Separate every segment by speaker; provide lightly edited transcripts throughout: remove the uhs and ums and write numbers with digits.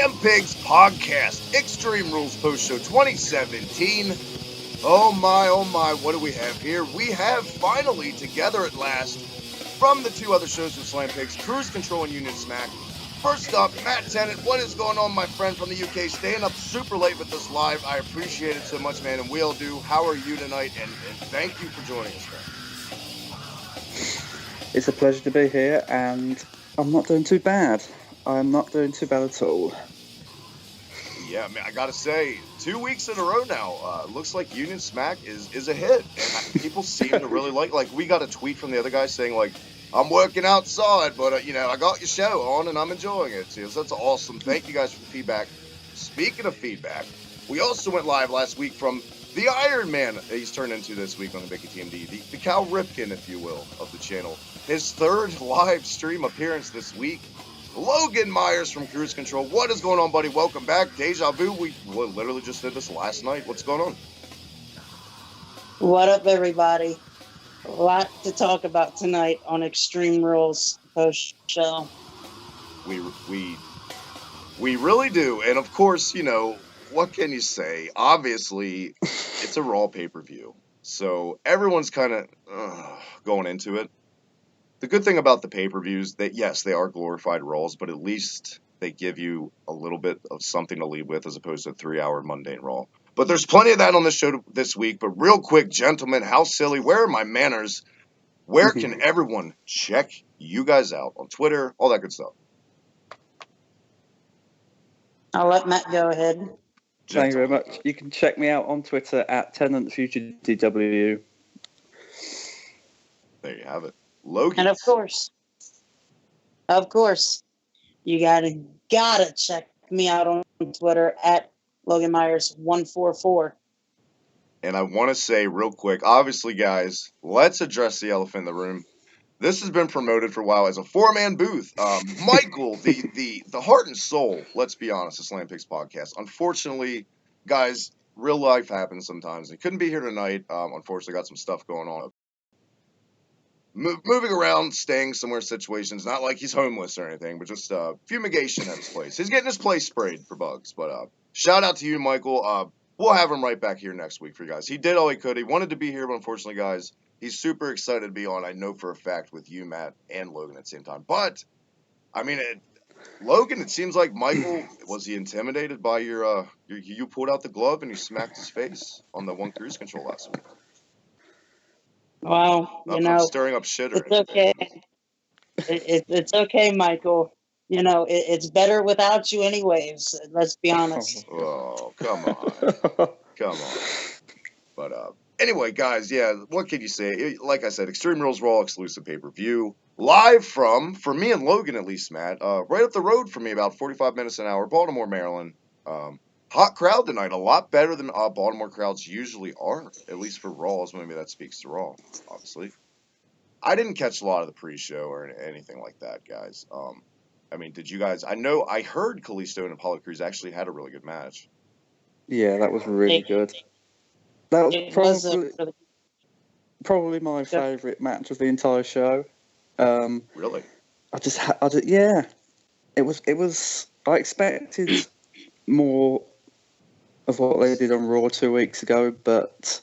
Speaker 1: Slam Pigs Podcast, Extreme Rules Post Show 2017. Oh my, what do we have here? We have finally, together at last, from the two other shows of Slam Pigs, Cruise Control and Union Smack. First up, Matt Tennant. What is going on, my friend from the UK? Staying up super late with us live. I appreciate it so much, man, and we all do. How are you tonight? And thank you for joining us, man.
Speaker 2: It's a pleasure to be here, and I'm not doing too bad. I'm not doing too bad at all.
Speaker 1: Yeah, man, I gotta say, 2 weeks in a row now. Looks like Union Smack is a hit, and people seem to really like. We got a tweet from the other guy saying like, "I'm working outside, but I got your show on and I'm enjoying it." So that's awesome. Thank you guys for the feedback. Speaking of feedback, we also went live last week from the Iron Man he's turned into this week on the Biggie TMD, the Cal Ripken, if you will, of the channel. His third live stream appearance this week. Logan Myers from Cruise Control. What is going on, buddy? Welcome back. Deja Vu. We literally just did this last night. What's going on?
Speaker 3: What up, everybody? A lot to talk about tonight on Extreme Rules Post Show.
Speaker 1: We really do. And of course, what can you say? Obviously, it's a Raw pay-per-view. So everyone's kind of going into it. The good thing about the pay-per-views that, yes, they are glorified Raws, but at least they give you a little bit of something to lead with as opposed to a 3-hour mundane Raw. But there's plenty of that on the show this week. But real quick, gentlemen, how silly, where are my manners? Where can everyone check you guys out on Twitter, all that good stuff?
Speaker 3: I'll let Matt go ahead.
Speaker 2: Thank you very much. You can check me out on Twitter at TenantFutureDW.
Speaker 1: There you have it. Logan.
Speaker 3: And of course, you gotta check me out on Twitter at Logan Myers 144.
Speaker 1: And I want to say real quick, obviously, guys, let's address the elephant in the room. This has been promoted for a while as a 4-man booth. Michael, the heart and soul, let's be honest, the Slam Pigs podcast. Unfortunately, guys, real life happens sometimes. He couldn't be here tonight. Unfortunately, got some stuff going on. Moving around, staying somewhere situations, not like he's homeless or anything, but just fumigation at his place. He's getting his place sprayed for bugs. But shout out to you, Michael. We'll have him right back here next week for you guys. He did all he could. He wanted to be here, but unfortunately, guys, he's super excited to be on, I know for a fact, with you, Matt, and Logan at the same time. But, I mean, Logan, it seems like Michael, was he intimidated by you pulled out the glove and you smacked his face on the one Cruise Control last week?
Speaker 3: Well,
Speaker 1: I'm stirring up shit or
Speaker 3: it's okay. It's okay, Michael. It's better without you anyways. Let's be honest.
Speaker 1: Oh, come on. Come on. But anyway, guys, yeah, what can you say? Like I said, Extreme Rules Raw exclusive pay-per-view. Live from, for me and Logan at least, Matt, right up the road from me, about 45 minutes an hour, Baltimore, Maryland. Hot crowd tonight, a lot better than Baltimore crowds usually are, at least for Raws. Maybe that speaks to Raw, obviously. I didn't catch a lot of the pre-show or anything like that, guys. I mean, did you guys? I heard Kalisto and Apollo Crews actually had a really good match.
Speaker 2: Yeah, that was really good. That was probably my favourite match of the entire show.
Speaker 1: Really?
Speaker 2: Yeah. It was. I expected more of what they did on Raw 2 weeks ago, but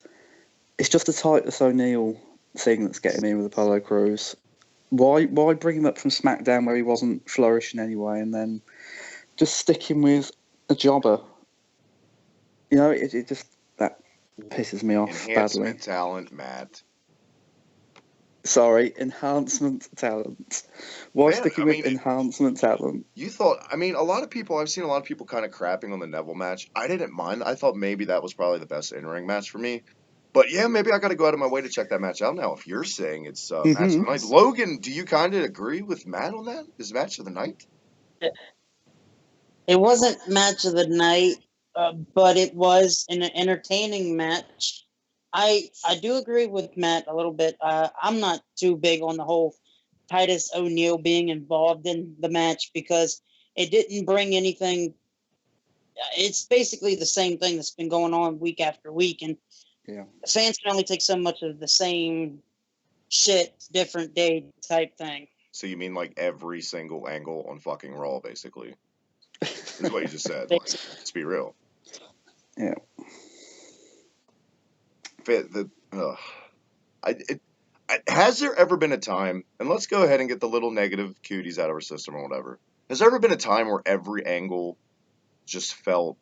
Speaker 2: it's just the Titus O'Neil thing that's getting me with Apollo Crews. Why bring him up from SmackDown where he wasn't flourishing anyway, and then just stick him with a jobber? It just that pisses me off
Speaker 1: Enhancement
Speaker 2: badly.
Speaker 1: talent, Matt.
Speaker 2: Sorry, enhancement talent. Why stick him with enhancement talent?
Speaker 1: You thought, I've seen a lot of people kind of crapping on the Neville match. I didn't mind. I thought maybe that was probably the best in-ring match for me. But yeah, maybe I got to go out of my way to check that match out now. If you're saying it's match of the night, Logan, do you kind of agree with Matt on that? Is match of the night?
Speaker 3: It wasn't match of the night, but it was an entertaining match. I do agree with Matt a little bit. I'm not too big on the whole Titus O'Neil being involved in the match because it didn't bring anything. It's basically the same thing that's been going on week after week, and fans can only take so much of the same shit, different day type thing.
Speaker 1: So you mean like every single angle on fucking Raw, basically? is what you just said. Like, let's be real.
Speaker 2: Yeah.
Speaker 1: Has there ever been a time, and let's go ahead and get the little negative cuties out of our system or whatever. Has there ever been a time where every angle just felt,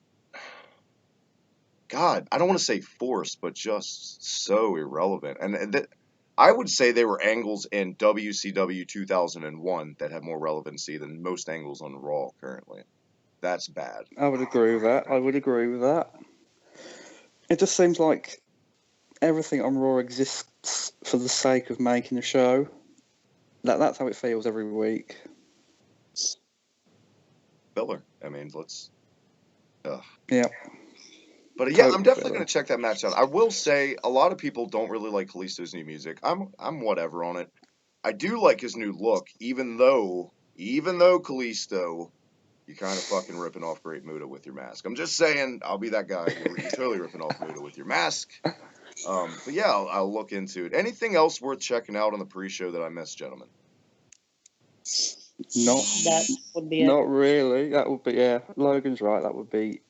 Speaker 1: God, I don't want to say forced, but just so irrelevant? And I would say they were angles in WCW 2001 that have more relevancy than most angles on Raw currently. That's bad.
Speaker 2: I would agree with that. It just seems like everything on Raw exists for the sake of making a show. That's how it feels every week.
Speaker 1: Filler. I mean, let's.
Speaker 2: Yeah.
Speaker 1: But yeah,
Speaker 2: Total
Speaker 1: I'm definitely
Speaker 2: filler.
Speaker 1: going to check that match out. I will say a lot of people don't really like Kalisto's new music. I'm whatever on it. I do like his new look, even though Kalisto, you're kind of fucking ripping off Great Muta with your mask. I'm just saying, I'll be that guy. You're totally ripping off Muta with your mask. But yeah, I'll look into it. Anything else worth checking out on the pre-show that I missed, gentlemen?
Speaker 3: That would be it.
Speaker 2: Not really. That would be, yeah. Logan's right. That would be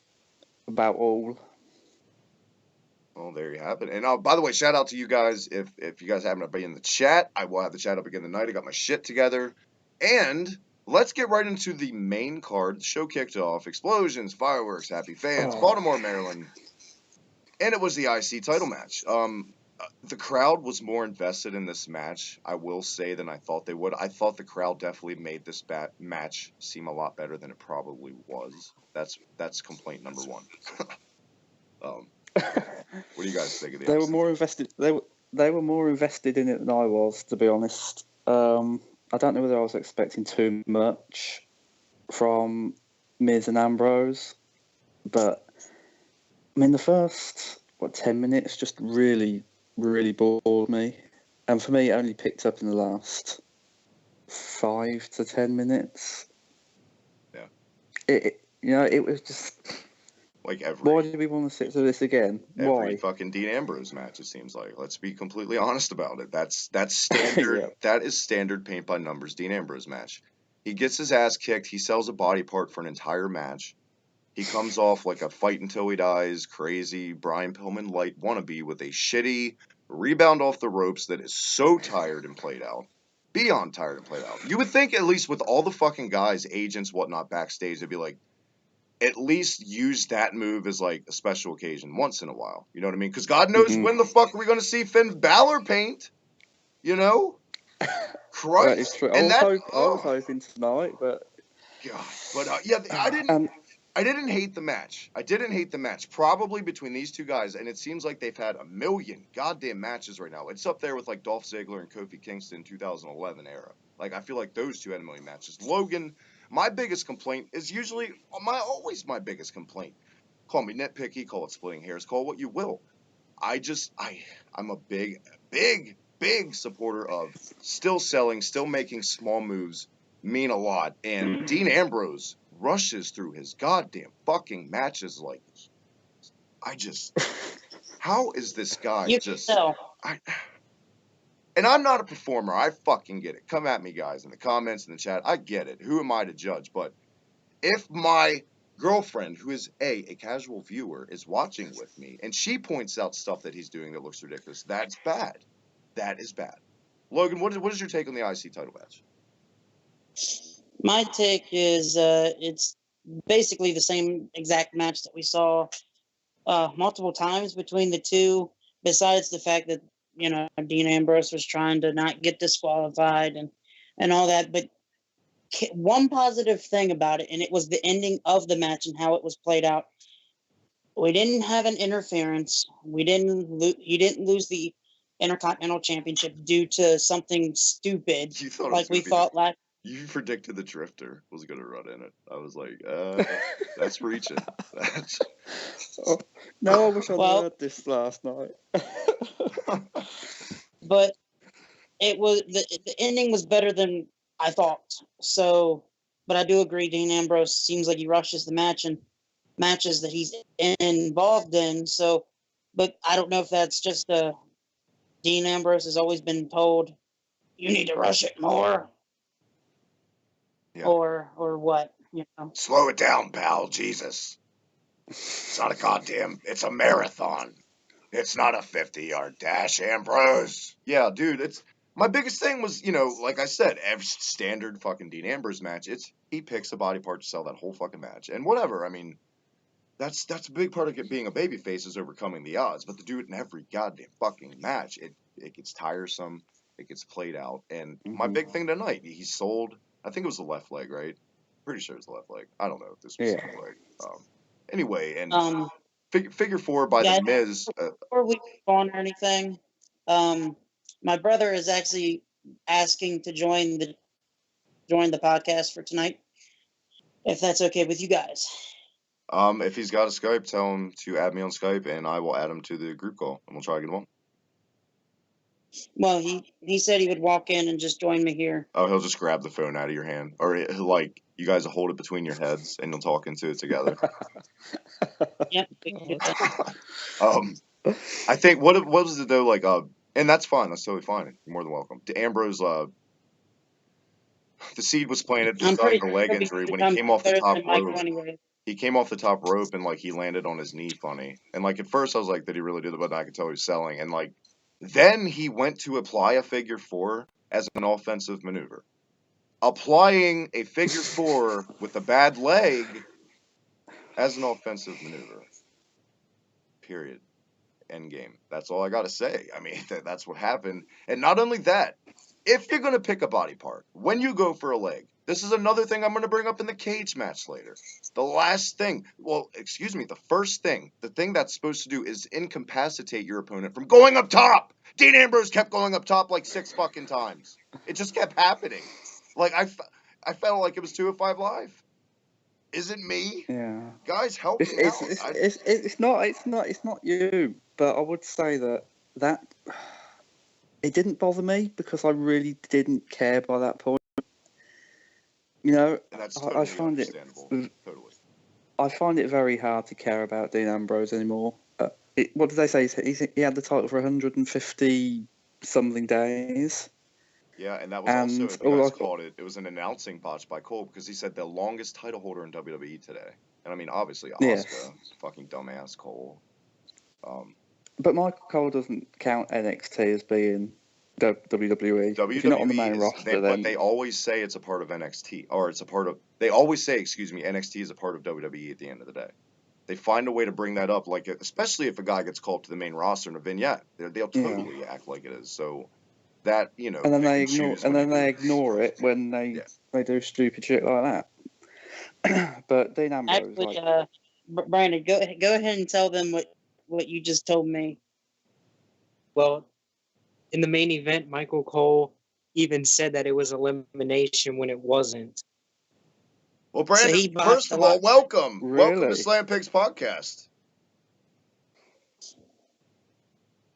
Speaker 2: about all.
Speaker 1: Well, there you have it. And by the way, shout out to you guys. If you guys happen to be in the chat, I will have the chat up again tonight. I got my shit together. And let's get right into the main card. The show kicked off. Explosions, fireworks, happy fans, Baltimore, Maryland. And it was the IC title match. The crowd was more invested in this match, I will say, than I thought they would. I thought the crowd definitely made this match seem a lot better than it probably was. That's complaint number one. What do you guys think of the
Speaker 2: They
Speaker 1: IC?
Speaker 2: were more invested. They were more invested in it than I was, to be honest. I don't know whether I was expecting too much from Miz and Ambrose, but I mean the first 10 minutes just really bored me, and for me it only picked up in the last 5 to 10 minutes.
Speaker 1: Yeah.
Speaker 2: It was just.
Speaker 1: Like
Speaker 2: Why did we want to sit through this again?
Speaker 1: Every
Speaker 2: Why?
Speaker 1: fucking Dean Ambrose match, it seems like. Let's be completely honest about it. That's standard.
Speaker 2: Yeah.
Speaker 1: That is standard paint by numbers Dean Ambrose match. He gets his ass kicked. He sells a body part for an entire match. He comes off like a fight until he dies, crazy Brian Pillman light wannabe with a shitty rebound off the ropes that is so tired and played out. Beyond tired and played out. You would think at least with all the fucking guys, agents, whatnot backstage, they'd be like, at least use that move as like a special occasion once in a while. You know what I mean? Because God knows when the fuck are we going to see Finn Balor paint? You know? Christ.
Speaker 2: That is true. I was hoping tonight, but
Speaker 1: God. But yeah, I didn't hate the match. I didn't hate the match. Probably between these two guys, and it seems like they've had a million goddamn matches right now. It's up there with like Dolph Ziggler and Kofi Kingston 2011 era. Like I feel like those two had a million matches. Logan. My biggest complaint is usually always my biggest complaint. Call me nitpicky, call it splitting hairs, call it what you will. I'm a big supporter of still selling, still making small moves mean a lot. And Dean Ambrose rushes through his goddamn fucking matches like how is this guy and I'm not a performer. I fucking get it. Come at me, guys, in the comments, in the chat. I get it. Who am I to judge? But if my girlfriend, who is a casual viewer, is watching with me, and she points out stuff that he's doing that looks ridiculous, that's bad. That is bad. Logan, what is your take on the IC title match?
Speaker 3: My take is it's basically the same exact match that we saw multiple times between the two, besides the fact that Dean Ambrose was trying to not get disqualified and all that. But one positive thing about it, and it was the ending of the match and how it was played out. We didn't have an interference. He didn't lose the Intercontinental Championship due to something stupid, like we thought last.
Speaker 1: You predicted the Drifter was going to run in it. I was like, that's reaching.
Speaker 2: No, I wish I'd heard this last night.
Speaker 3: But it was the ending was better than I thought. So, but I do agree. Dean Ambrose seems like he rushes the match and matches that he's involved in. So, but I don't know if that's just Dean Ambrose has always been told you need to rush it more, or what. You know,
Speaker 1: Slow it down, pal. Jesus. It's not a goddamn. It's a marathon. It's not a 50-yard dash, Ambrose. Yeah, dude. It's my biggest thing was, like I said, every standard fucking Dean Ambrose match. It's he picks a body part to sell that whole fucking match, and whatever. I mean, that's a big part of being a babyface is overcoming the odds. But to do it in every goddamn fucking match, it gets tiresome. It gets played out. And my big thing tonight, he sold. I think it was the left leg, right? Pretty sure it's the left leg. I don't know if this was the leg. Anyway, and figure four by
Speaker 3: yeah,
Speaker 1: the Miz.
Speaker 3: before we move on or anything, my brother is actually asking to join the podcast for tonight, if that's okay with you guys.
Speaker 1: If he's got a Skype, tell him to add me on Skype, and I will add him to the group call, and we'll try to get him on.
Speaker 3: Well, he said he would walk in and just join me here.
Speaker 1: Oh, he'll just grab the phone out of your hand, or like you guys will hold it between your heads, and you'll talk into it together.
Speaker 3: Yep. We can do that.
Speaker 1: I think what was it though? Like, and that's fine. That's totally fine. You're more than welcome. To Ambrose, the Seed was playing it just on the leg injury when he came off the top rope.
Speaker 3: Anyway.
Speaker 1: He came off the top rope and like he landed on his knee funny. And like at first I was like, did he really do that? But I could tell he was selling. And like then he went to apply a figure four as an offensive maneuver. Applying a figure four with a bad leg as an offensive maneuver. Period. End game. That's all I gotta say. I mean, that's what happened. And not only that, if you're gonna pick a body part, when you go for a leg, this is another thing I'm gonna bring up in the cage match later. The first thing, the thing that's supposed to do is incapacitate your opponent from going up top. Dean Ambrose kept going up top like 6 fucking times. It just kept happening. Like I felt like it was 205 Live. Is it me?
Speaker 2: Yeah.
Speaker 1: Guys, help me out.
Speaker 2: It's not you. But I would say that it didn't bother me because I really didn't care by that point.
Speaker 1: And that's totally
Speaker 2: I find
Speaker 1: understandable. Totally.
Speaker 2: I find it very hard to care about Dean Ambrose anymore. What did they say? He had the title for 150 something days.
Speaker 1: Yeah, and that was also, if you guys caught it, it was an announcing botch by Cole because he said the longest title holder in WWE today. And I mean, obviously, Asuka, fucking dumbass Cole.
Speaker 2: But Michael Cole doesn't count NXT as being WWE. If you're not on the main roster,
Speaker 1: but they always say it's a part of NXT, or it's a part of. They always say, NXT is a part of WWE at the end of the day. They find a way to bring that up, like especially if a guy gets called to the main roster in a vignette, they'll totally act like it is. So that
Speaker 2: and then they ignore it when they do stupid shit like that. But Dean Ambrose,
Speaker 3: actually, Brandon, go ahead and tell them what you just told me.
Speaker 4: Well, in the main event, Michael Cole even said that it was elimination when it wasn't.
Speaker 1: Well, Brandon, first of all, welcome.
Speaker 2: Really?
Speaker 1: Welcome to Slam Pigs Podcast.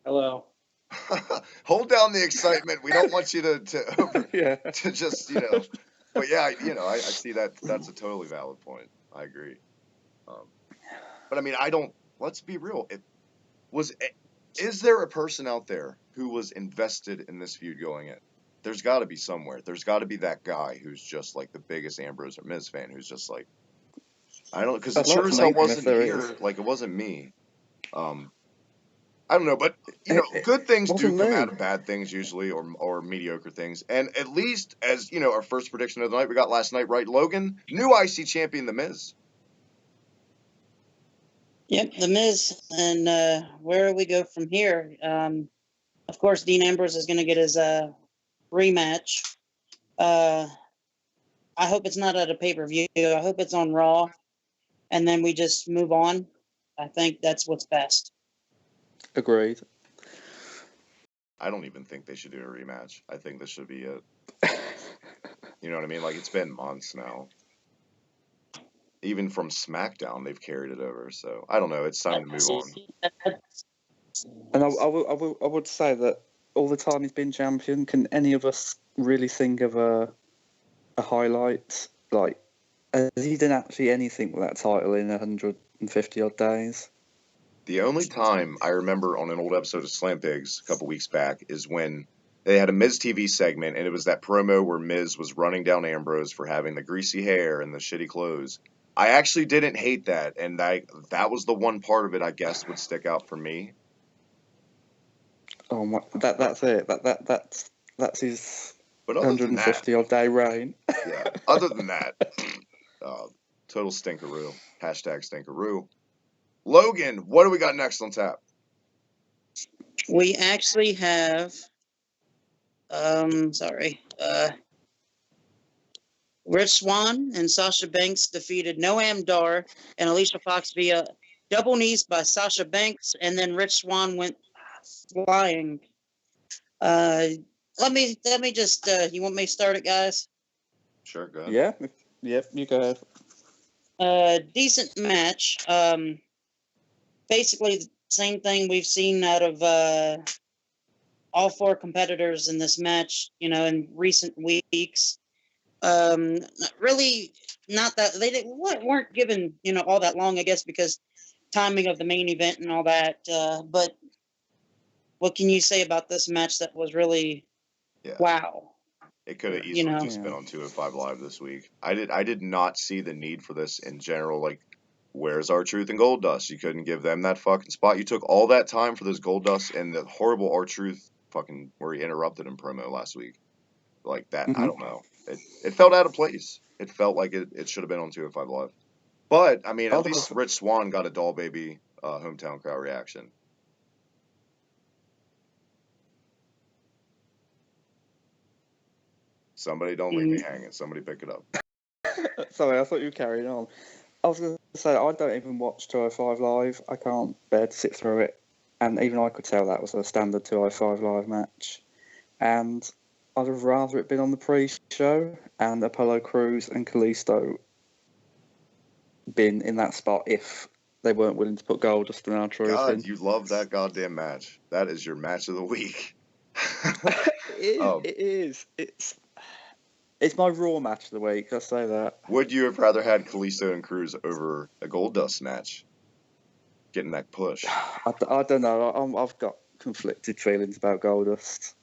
Speaker 4: Hello.
Speaker 1: Hold down the excitement. We don't want you to just, But yeah, I see that. That's a totally valid point. I agree. But I mean, let's be real. Is there a person out there who was invested in this feud going in? There's got to be somewhere. There's got to be that guy who's just like the biggest Ambrose or Miz fan who's just like, I don't know, because it sure as hell wasn't here. Like it wasn't me. I don't know, but good things do come out of bad things usually, or mediocre things. And at least as our first prediction of the night we got last night, right? Logan, new IC champion, The Miz.
Speaker 3: Yep, The Miz, and where do we go from here? Of course, Dean Ambrose is going to get his rematch. I hope it's not at a pay-per-view. I hope it's on Raw, and then we just move on. I think that's what's best.
Speaker 2: Agreed.
Speaker 1: I don't even think they should do a rematch. I think this should be it. You know what I mean? Like, it's been months now. Even from SmackDown, they've carried it over. So, I don't know. It's time to move on.
Speaker 2: And I would say that all the time he's been champion, can any of us really think of a highlight? Like, he didn't actually anything with that title in 150 odd days.
Speaker 1: The only time I remember on an old episode of Slam Pigs a couple weeks back is when They had a Miz TV segment, and it was that promo where Miz was running down Ambrose for having the greasy hair and the shitty clothes. I actually didn't hate that, and that was the one part of it I guess would stick out for me.
Speaker 2: Oh my, that's it. That's his
Speaker 1: But other than that,
Speaker 2: 150 odd day reign.
Speaker 1: yeah. Other than that, total stinkeroo. Hashtag stinkeroo. Logan, what do we got next on tap?
Speaker 3: We actually have, Rich Swann and Sasha Banks defeated Noam Dar and Alicia Fox via double knees by Sasha Banks, and then Rich Swann went flying. Let me just. You want me to start it, guys?
Speaker 1: Sure, go ahead.
Speaker 2: Yeah, yep, you go ahead.
Speaker 3: Decent match. Basically the same thing we've seen out of all four competitors in this match. In recent weeks. Really, not that they weren't given all that long, I guess, because timing of the main event and all that. But what can you say about this match that was really wow?
Speaker 1: It could have easily just been on 205 Live this week. I did not see the need for this in general. Like, where's R-Truth and Goldust? You couldn't give them that fucking spot. You took all that time for those Goldust and the horrible R-Truth fucking where he interrupted him promo last week. Like that, I don't know. It felt out of place. It felt like it should have been on 205 Live. But I mean, at least Rich Swann got a Doll Baby hometown crowd reaction. Somebody don't leave me hanging. Somebody pick it up.
Speaker 2: Sorry, I thought you were carrying on. I was going to say, I don't even watch 205 Live. I can't bear to sit through it. And even I could tell that was a standard 205 Live match. And I'd have rather it been on the pre-show and Apollo Crews and Kalisto been in that spot if they weren't willing to put Goldust and R-Truth in.
Speaker 1: God, you love that goddamn match. That is your match of the week.
Speaker 2: It is. It's my Raw match of the week, I'll say that.
Speaker 1: Would you have rather had Kalisto and Crews over a Goldust match? Getting that push.
Speaker 2: I don't know. I've got conflicted feelings about Goldust.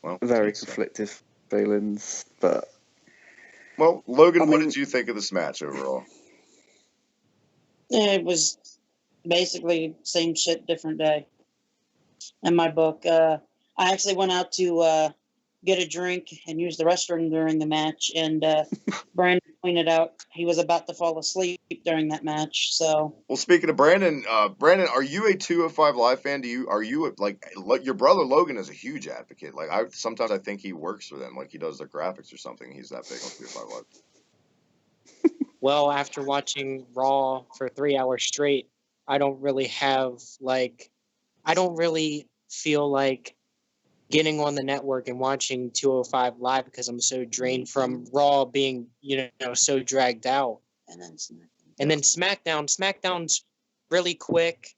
Speaker 1: Well,
Speaker 2: very conflicted feelings, but...
Speaker 1: Well, Logan, what did you think of this match overall?
Speaker 3: It was basically same shit, different day. In my book, I actually went out to get a drink and use the restroom during the match, and Brandon pointed out he was about to fall asleep during that match. So,
Speaker 1: well, speaking of Brandon, are you a 205 Live fan? Are you like your brother Logan is a huge advocate? Like sometimes I think he works for them, like he does their graphics or something. He's that big on 205 Live.
Speaker 4: Well, after watching Raw for 3 hours straight, I don't really feel like getting on the network and watching 205 Live because I'm so drained from Raw being, so dragged out. And then SmackDown's really quick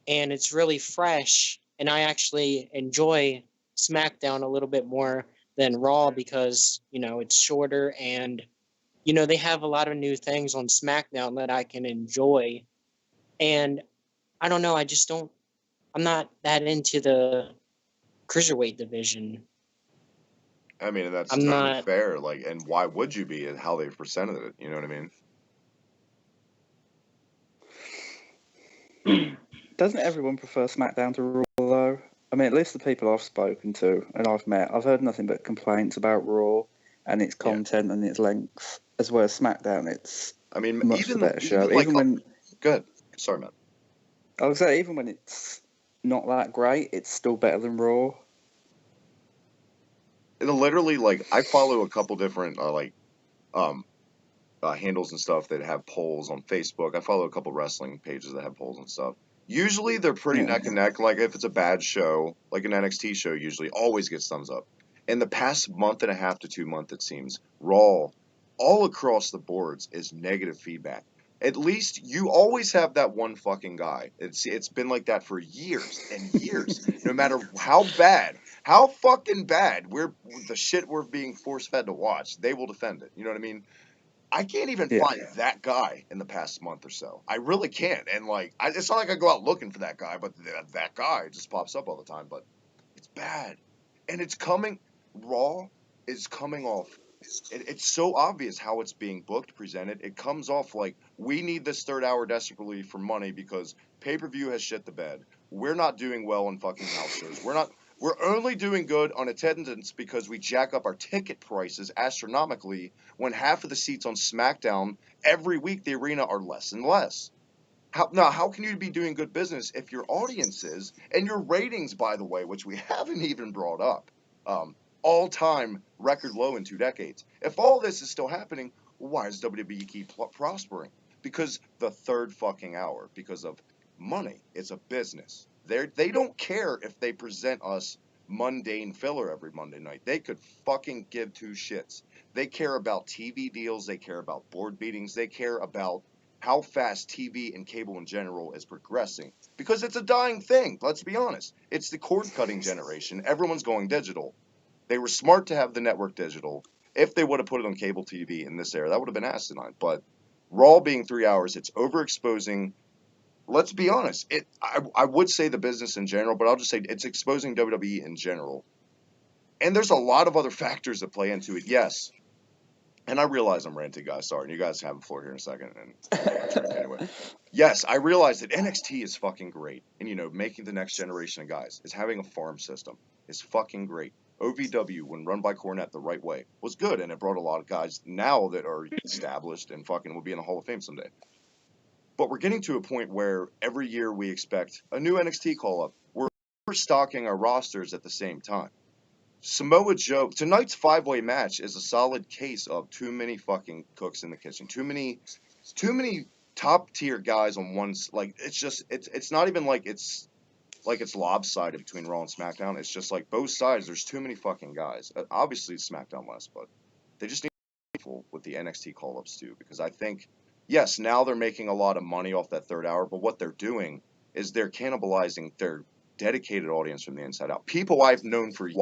Speaker 4: and it's really fresh. And I actually enjoy SmackDown a little bit more than Raw because, it's shorter and, they have a lot of new things on SmackDown that I can enjoy. And I don't know, I'm not that into the cruiserweight division.
Speaker 1: I mean, that's totally fair. Like, and why would you be? And how they've presented it. You know what I mean?
Speaker 2: Doesn't everyone prefer SmackDown to Raw though? I mean, at least the people I've spoken to and I've met, I've heard nothing but complaints about Raw and its content and its length, as well as SmackDown. It's much the better show. Even when
Speaker 1: good, sorry, man.
Speaker 2: I would say even when it's not that great, it's still better than Raw.
Speaker 1: It'll literally, like, I follow a couple different handles and stuff that have polls on Facebook. I follow a couple wrestling pages that have polls and stuff. Usually they're pretty neck and neck. Like if it's a bad show, like an NXT show, usually always gets thumbs up. In the past month and a half to 2 months, it seems, Raw, all across the boards, is negative feedback. At least you always have that one fucking guy. It's been like that for years and years. No matter how fucking bad the shit we're being force fed to watch, they will defend it. You know what I mean? I can't even find that guy in the past month or so. I really can't. And like, it's not like I go out looking for that guy, but that guy just pops up all the time. But it's bad. And it's coming, Raw is coming off. It's so obvious how it's being booked, presented. It comes off like we need this third hour desperately for money because pay-per-view has shit the bed. We're not doing well on fucking house shows. We're only doing good on attendance because we jack up our ticket prices astronomically when half of the seats on SmackDown every week the arena are less and less. How can you be doing good business if your audiences and your ratings, by the way, which we haven't even brought up, all-time record low in 2 decades. If all this is still happening, why does WWE keep prospering? Because the third fucking hour, because of money. It's a business. They don't care if they present us mundane filler every Monday night. They could fucking give two shits. They care about TV deals. They care about board meetings. They care about how fast TV and cable in general is progressing. Because it's a dying thing, let's be honest. It's the cord-cutting generation. Everyone's going digital. They were smart to have the network digital. If they would have put it on cable TV in this era, that would have been asinine. But Raw being 3 hours, it's overexposing. Let's be honest. I would say the business in general, but I'll just say it's exposing WWE in general. And there's a lot of other factors that play into it. Yes. And I realize I'm ranting, guys. Sorry. And you guys have the floor here in a second. And anyway. Yes, I realize that NXT is fucking great. And, you know, making the next generation of guys is having a farm system is fucking great. OVW, when run by Cornette the right way, was good, and it brought a lot of guys now that are established and fucking will be in the Hall of Fame someday. But we're getting to a point where every year we expect a new NXT call-up. We're stocking our rosters at the same time. Samoa Joe, tonight's 5-way match is a solid case of too many fucking cooks in the kitchen. Too many top-tier guys on one, like, it's not even like it's lopsided between Raw and SmackDown. It's just like both sides. There's too many fucking guys. Obviously, SmackDown less, but they just need to be careful with the NXT call-ups too, because I think, yes, now they're making a lot of money off that third hour, but what they're doing is they're cannibalizing their dedicated audience from the inside out. People I've known for years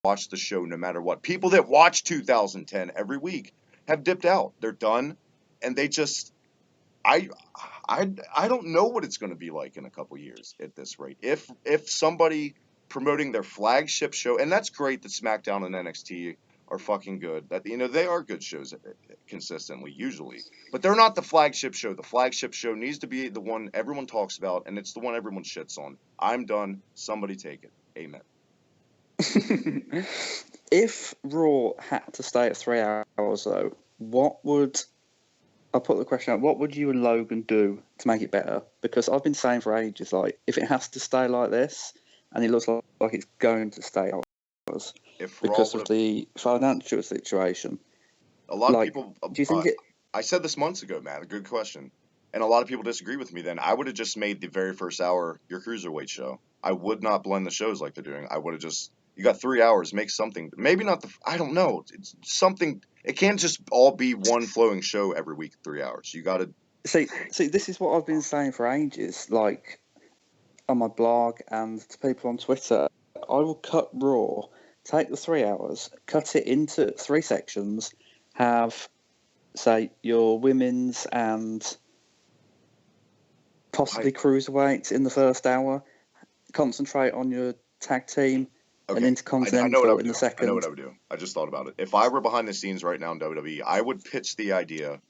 Speaker 1: watch the show no matter what. People that watch 2010 every week have dipped out. They're done, and they just. I don't know what it's going to be like in a couple years at this rate. If somebody promoting their flagship show, and that's great that SmackDown and NXT are fucking good. That, you know, they are good shows consistently usually, but they're not the flagship show. The flagship show needs to be the one everyone talks about, and it's the one everyone shits on. I'm done. Somebody take it. Amen.
Speaker 2: If Raw had to stay at 3 hours though, I'll put the question out, what would you and Logan do to make it better? Because I've been saying for ages, like, if it has to stay like this, and it looks like it's going to stay hours, because of the financial situation.
Speaker 1: A lot of people...
Speaker 2: Do you think
Speaker 1: I said this months ago, man. A good question. And a lot of people disagree with me then. I would have just made the very first hour your Cruiserweight show. I would not blend the shows like they're doing. I would have just... You got 3 hours, make something. Maybe not the... I don't know. It's something... It can't just all be one flowing show every week, 3 hours. You got to...
Speaker 2: See, this is what I've been saying for ages. Like, on my blog and to people on Twitter, I will cut Raw, take the 3 hours, cut it into 3 sections, have, say, your women's and possibly cruiserweights in the first hour, concentrate on your tag team, and Intercontinental in the second.
Speaker 1: I know what I would do. I just thought about it. If I were behind the scenes right now in WWE, I would pitch the idea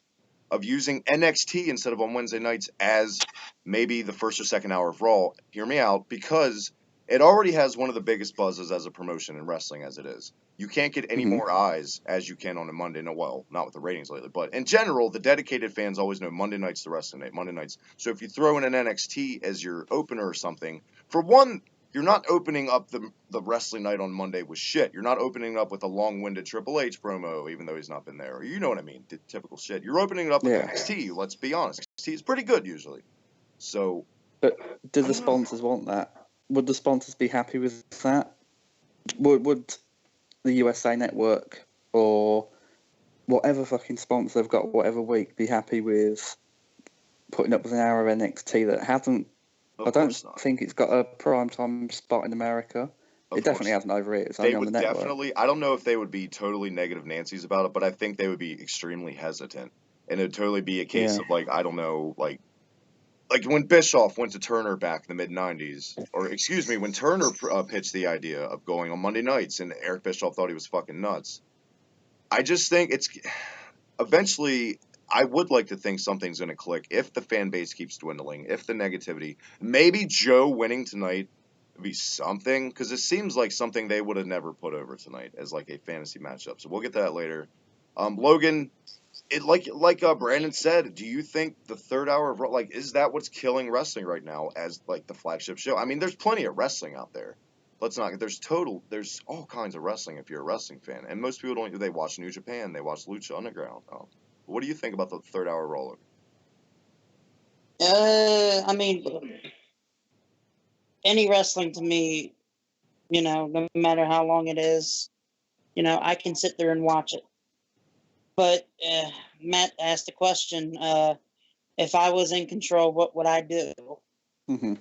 Speaker 1: of using NXT instead of on Wednesday nights as maybe the first or second hour of Raw. Hear me out, because it already has one of the biggest buzzes as a promotion in wrestling as it is. You can't get any more eyes as you can on a Monday night. Well, not with the ratings lately, but in general, the dedicated fans always know Monday night's the wrestling night, Monday nights. So if you throw in an NXT as your opener or something, for one, you're not opening up the wrestling night on Monday with shit. You're not opening up with a long-winded Triple H promo, even though he's not been there. You know what I mean? The typical shit. You're opening it up with NXT. Let's be honest. NXT is pretty good usually. So,
Speaker 2: but do the sponsors want that? Would the sponsors be happy with that? Would the USA Network or whatever fucking sponsor they've got whatever week be happy with putting up with an hour of NXT that hasn't? I don't think it's got a primetime spot in America. It definitely hasn't over here. It's only on the network.
Speaker 1: Definitely. I don't know if they would be totally negative Nancy's about it, but I think they would be extremely hesitant, and it'd totally be a case of like, I don't know, like, like when Bischoff went to Turner back in the mid-90s, or excuse me, when Turner pitched the idea of going on Monday nights and Eric Bischoff thought he was fucking nuts. I just think it's eventually, I would like to think something's going to click if the fan base keeps dwindling, if the negativity, maybe Joe winning tonight would be something, because it seems like something they would have never put over tonight as like a fantasy matchup. So we'll get to that later. Logan, it like Brandon said, do you think the third hour of like is that what's killing wrestling right now as like the flagship show? I mean, there's plenty of wrestling out there. Let's not. There's all kinds of wrestling if you're a wrestling fan, and most people don't. They watch New Japan, they watch Lucha Underground. What do you think about the third hour roller?
Speaker 3: I mean, any wrestling to me, no matter how long it is, I can sit there and watch it. But Matt asked a question. If I was in control, what would I do?
Speaker 2: Mm-hmm.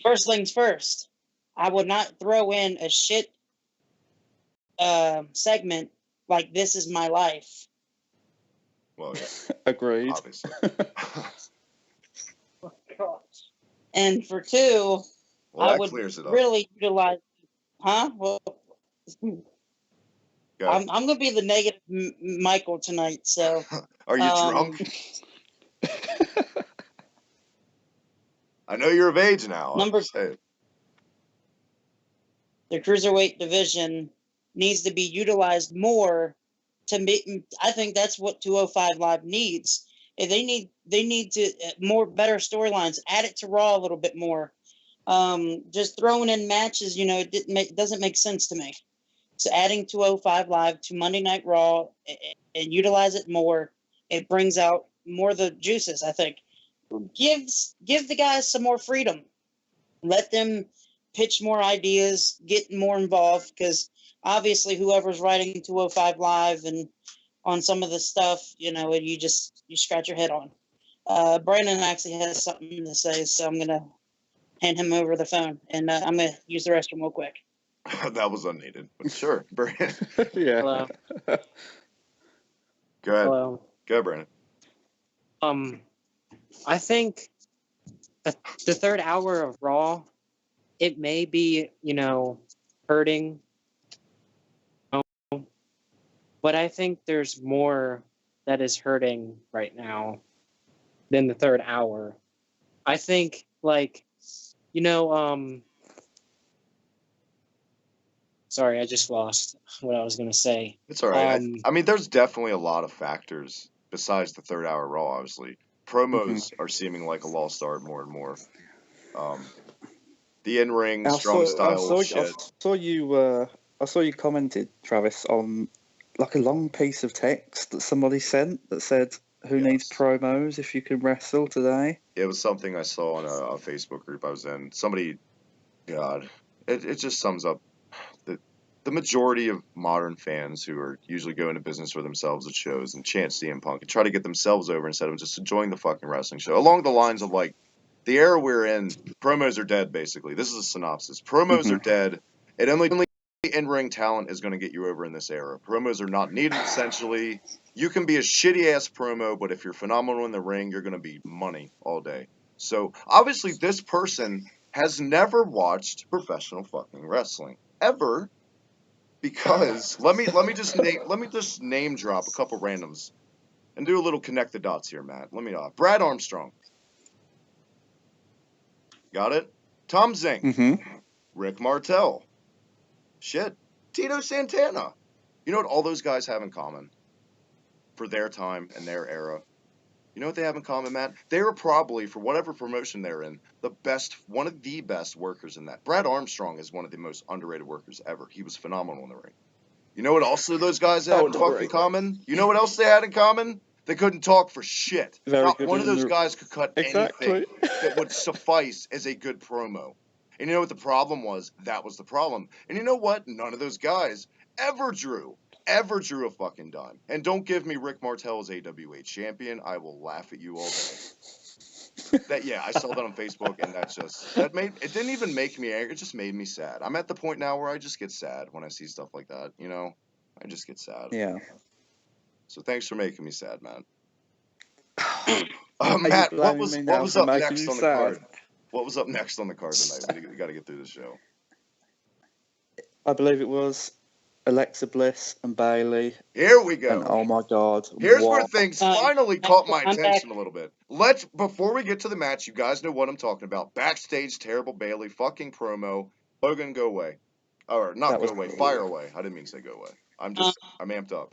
Speaker 3: First things first, I would not throw in a shit segment like "This Is My Life."
Speaker 1: Well, yeah,
Speaker 2: Agreed.
Speaker 1: obviously.
Speaker 3: And for two,
Speaker 1: Well,
Speaker 3: I
Speaker 1: that
Speaker 3: would
Speaker 1: clears it up.
Speaker 3: really utilize. Huh? Well, I'm gonna be the negative Michael tonight. So,
Speaker 1: are you drunk? I know you're of age now.
Speaker 3: The cruiserweight division needs to be utilized more to make. I think that's what 205 Live needs. They need to more better storylines. Add it to Raw a little bit more. Just throwing in matches, it doesn't make sense to me. So adding 205 Live to Monday Night Raw and utilize it more, it brings out more of the juices. I think give the guys some more freedom. Let them pitch more ideas, get more involved, because obviously whoever's writing 205 Live and on some of the stuff, you scratch your head on. Brandon actually has something to say, so I'm gonna hand him over the phone, and I'm gonna use the restroom real quick.
Speaker 1: That was unneeded, but sure, Brandon.
Speaker 2: Yeah.
Speaker 4: Hello.
Speaker 1: Go ahead.
Speaker 4: Hello.
Speaker 1: Go ahead, Brandon.
Speaker 4: I think the third hour of Raw, it may be, hurting, but I think there's more that is hurting right now than the third hour. I think, sorry, I just lost what I was going to say.
Speaker 1: It's all right. I mean, there's definitely a lot of factors besides the third hour Raw, obviously. Promos are seeming like a lost art more and more. The in-ring, strong style shit.
Speaker 2: I saw you commented, Travis, on like a long piece of text that somebody sent that said, "Who needs promos if you can wrestle today?"
Speaker 1: It was something I saw on a Facebook group I was in. Somebody, God, it just sums up the majority of modern fans who are usually going to business for themselves at shows and chant CM Punk and try to get themselves over instead of just enjoying the fucking wrestling show. Along the lines of like, the era we're in, promos are dead, basically. This is a synopsis. Promos are dead, and only in-ring talent is going to get you over in this era. Promos are not needed, essentially. You can be a shitty-ass promo, but if you're phenomenal in the ring, you're going to be money all day. So, obviously, this person has never watched professional fucking wrestling. Ever. Because, let me just name drop a couple randoms and do a little connect the dots here, Matt. Let me know. Brad Armstrong. Got it? Tom Zink. Rick Martel. Shit. Tito Santana. You know what all those guys have in common? For their time and their era. You know what they have in common, Matt? They were probably, for whatever promotion they're in, one of the best workers in that. Brad Armstrong is one of the most underrated workers ever. He was phenomenal in the ring. You know what also those guys had in common? You know what else they had in common? They couldn't talk for shit. Not one of those guys could cut anything that would suffice as a good promo. And you know what the problem was? That was the problem. And you know what? None of those guys ever drew a fucking dime. And don't give me Rick Martel as AWA champion. I will laugh at you all day. I saw that on Facebook, and it didn't even make me angry. It just made me sad. I'm at the point now where I just get sad when I see stuff like that. I just get sad.
Speaker 2: Yeah.
Speaker 1: So thanks for making me sad, man. Matt, what
Speaker 2: blaming
Speaker 1: was
Speaker 2: me
Speaker 1: what
Speaker 2: now
Speaker 1: was
Speaker 2: for
Speaker 1: up
Speaker 2: making
Speaker 1: next
Speaker 2: you
Speaker 1: on the
Speaker 2: sad?
Speaker 1: card? What was up next on the card tonight? We got to get through the show.
Speaker 2: I believe it was Alexa Bliss and Bailey.
Speaker 1: Here we
Speaker 2: And
Speaker 1: go.
Speaker 2: oh my God.
Speaker 1: Here's where
Speaker 2: what?
Speaker 1: things finally caught my
Speaker 3: I'm back.
Speaker 1: attention a little bit. Before we get to the match, you guys know what I'm talking about. Backstage, terrible Bailey fucking promo. Logan, go away. Or not
Speaker 2: That
Speaker 1: go
Speaker 2: was
Speaker 1: away,
Speaker 2: cool.
Speaker 1: fire away. I didn't mean to say go away. I'm amped up.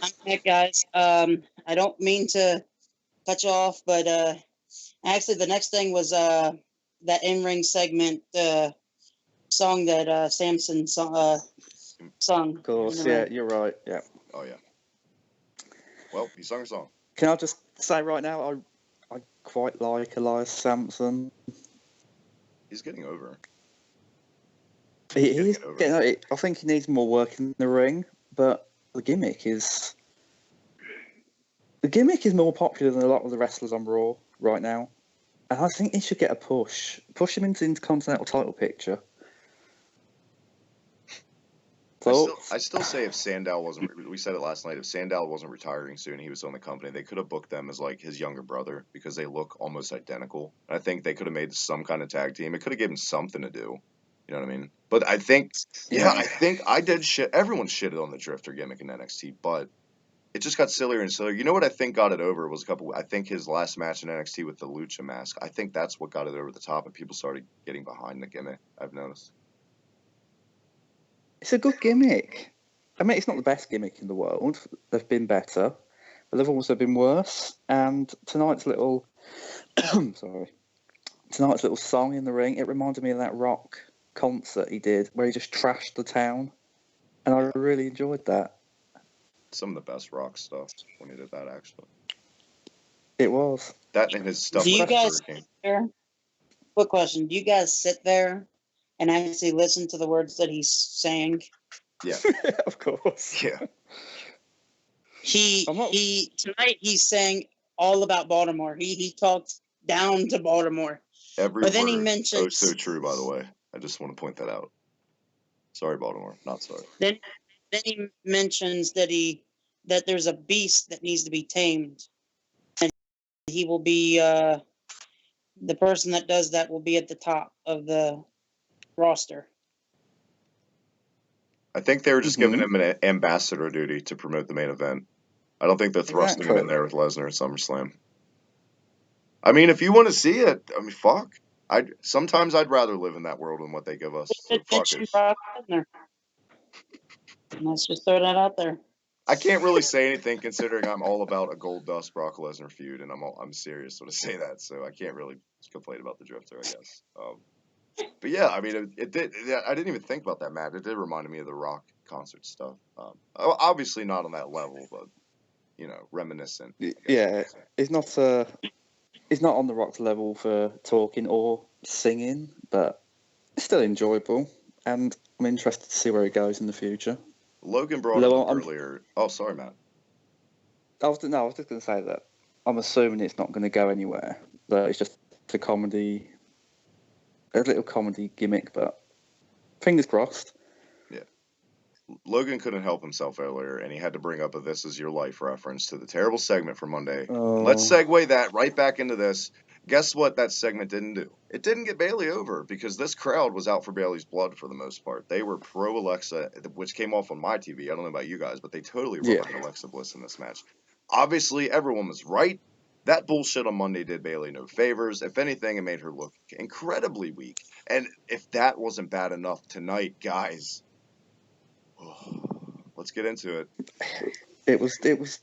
Speaker 3: I'm back, guys. I don't mean to cut you off, but actually, the next thing was that in-ring segment song that Samson sung.
Speaker 2: Of course, yeah, you're right. Yeah.
Speaker 1: Oh yeah. Well, he sung a song.
Speaker 2: Can I just say right now, I quite like Elias Sampson.
Speaker 1: He's getting over.
Speaker 2: He's getting. I think he needs more work in the ring, but the gimmick is more popular than a lot of the wrestlers on Raw right now, and I think he should get a push. Push him into the Intercontinental title picture.
Speaker 1: I still say if Sandow wasn't, we said it last night, if Sandow wasn't retiring soon, he was on the company, they could have booked them as like his younger brother because they look almost identical. I think they could have made some kind of tag team. It could have given something to do. You know what I mean? But I think, I think I did shit. Everyone shitted on the Drifter gimmick in NXT, but it just got sillier and sillier. You know what I think got it over was I think his last match in NXT with the Lucha mask. I think that's what got it over the top and people started getting behind the gimmick, I've noticed.
Speaker 2: It's a good gimmick. I mean, it's not the best gimmick in the world. They've been better, but they've also been worse. And tonight's little, tonight's little song in the ring, it reminded me of that rock concert he did where he just trashed the town, and I really enjoyed that.
Speaker 1: Some of the best rock stuff when he did that, actually.
Speaker 2: It was.
Speaker 1: That and his stuff.
Speaker 3: Do you
Speaker 1: with
Speaker 3: guys
Speaker 1: Hurricane.
Speaker 3: sit there? Quick question: do you guys sit there and actually listen to the words that he's saying?
Speaker 1: Yeah,
Speaker 2: of course.
Speaker 1: Yeah.
Speaker 3: He tonight he's saying all about Baltimore. He talked down to Baltimore.
Speaker 1: Every
Speaker 3: but then
Speaker 1: word.
Speaker 3: he mentions.
Speaker 1: Oh, so true. By the way, I just want to point that out. Sorry, Baltimore. Not sorry.
Speaker 3: Then he mentions that there's a beast that needs to be tamed, and he will be the person that does that will be at the top of the roster.
Speaker 1: I think they were just giving him an ambassador duty to promote the main event. I don't think they're thrusting him in there with Lesnar at SummerSlam. I mean, if you want to see it, I mean, fuck. Sometimes I'd rather live in that world than what they give us. So fuck it.
Speaker 3: Let's just throw that out there.
Speaker 1: I can't really say anything considering I'm all about a Gold Dust Brock Lesnar feud, and I'm serious when I say that. So I can't really complain about the Drifter, I guess. But yeah, I mean, it did. I didn't even think about that, Matt. It did remind me of the Rock concert stuff. Obviously not on that level, but reminiscent.
Speaker 2: Yeah, it's not on the Rock's level for talking or singing, but it's still enjoyable, and I'm interested to see where it goes in the future.
Speaker 1: Logan brought it up earlier. Oh, sorry, Matt.
Speaker 2: I was just going to say that I'm assuming it's not going to go anywhere. That it's just a little comedy gimmick, but fingers crossed.
Speaker 1: Yeah. Logan couldn't help himself earlier, and he had to bring up a "This Is Your Life" reference to the terrible segment from Monday.
Speaker 2: Oh.
Speaker 1: Let's segue that right back into this. Guess what that segment didn't do? It didn't get Bailey over because this crowd was out for Bailey's blood for the most part. They were pro Alexa, which came off on my TV. I don't know about you guys, but they totally rocked Alexa Bliss in this match. Obviously, everyone was right. That bullshit on Monday did Bailey no favors. If anything, it made her look incredibly weak. And if that wasn't bad enough tonight, guys, let's get into it.
Speaker 2: It was.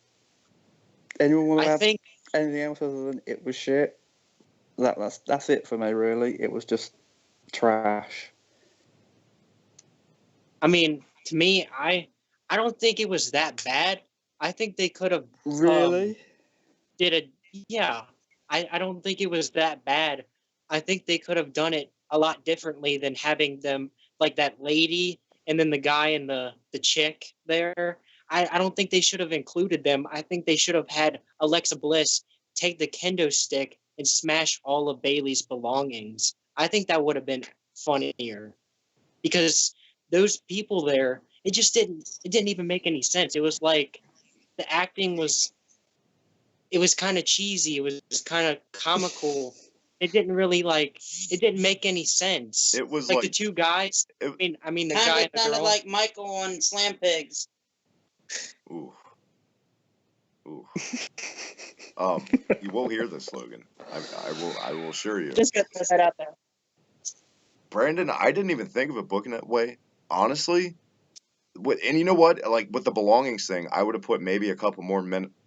Speaker 2: Anyone want to
Speaker 3: I think
Speaker 2: anything else other than it was shit? That's it for me, really. It was just trash.
Speaker 4: I mean, to me, I don't think it was that bad. I think they could have
Speaker 2: really
Speaker 4: I don't think it was that bad. I think they could have done it a lot differently than having them like that lady and then the guy and the chick there. I don't think they should have included them. I think they should have had Alexa Bliss take the kendo stick and smash all of Bailey's belongings. I think that would have been funnier because those people there, it didn't even make any sense. It was like the acting was it was kind of cheesy. It was kind of comical. It didn't really it didn't make any sense.
Speaker 1: It was
Speaker 4: like the two guys. I mean the guy and the
Speaker 3: sounded
Speaker 4: girl.
Speaker 3: like Michael on Slam Pigs.
Speaker 1: Ooh. Ooh. You will hear this, Logan. I will assure you.
Speaker 3: Just get that out there.
Speaker 1: Brandon, I didn't even think of it booking that way. Honestly, and you know what? Like with the belongings thing, I would have put maybe a couple more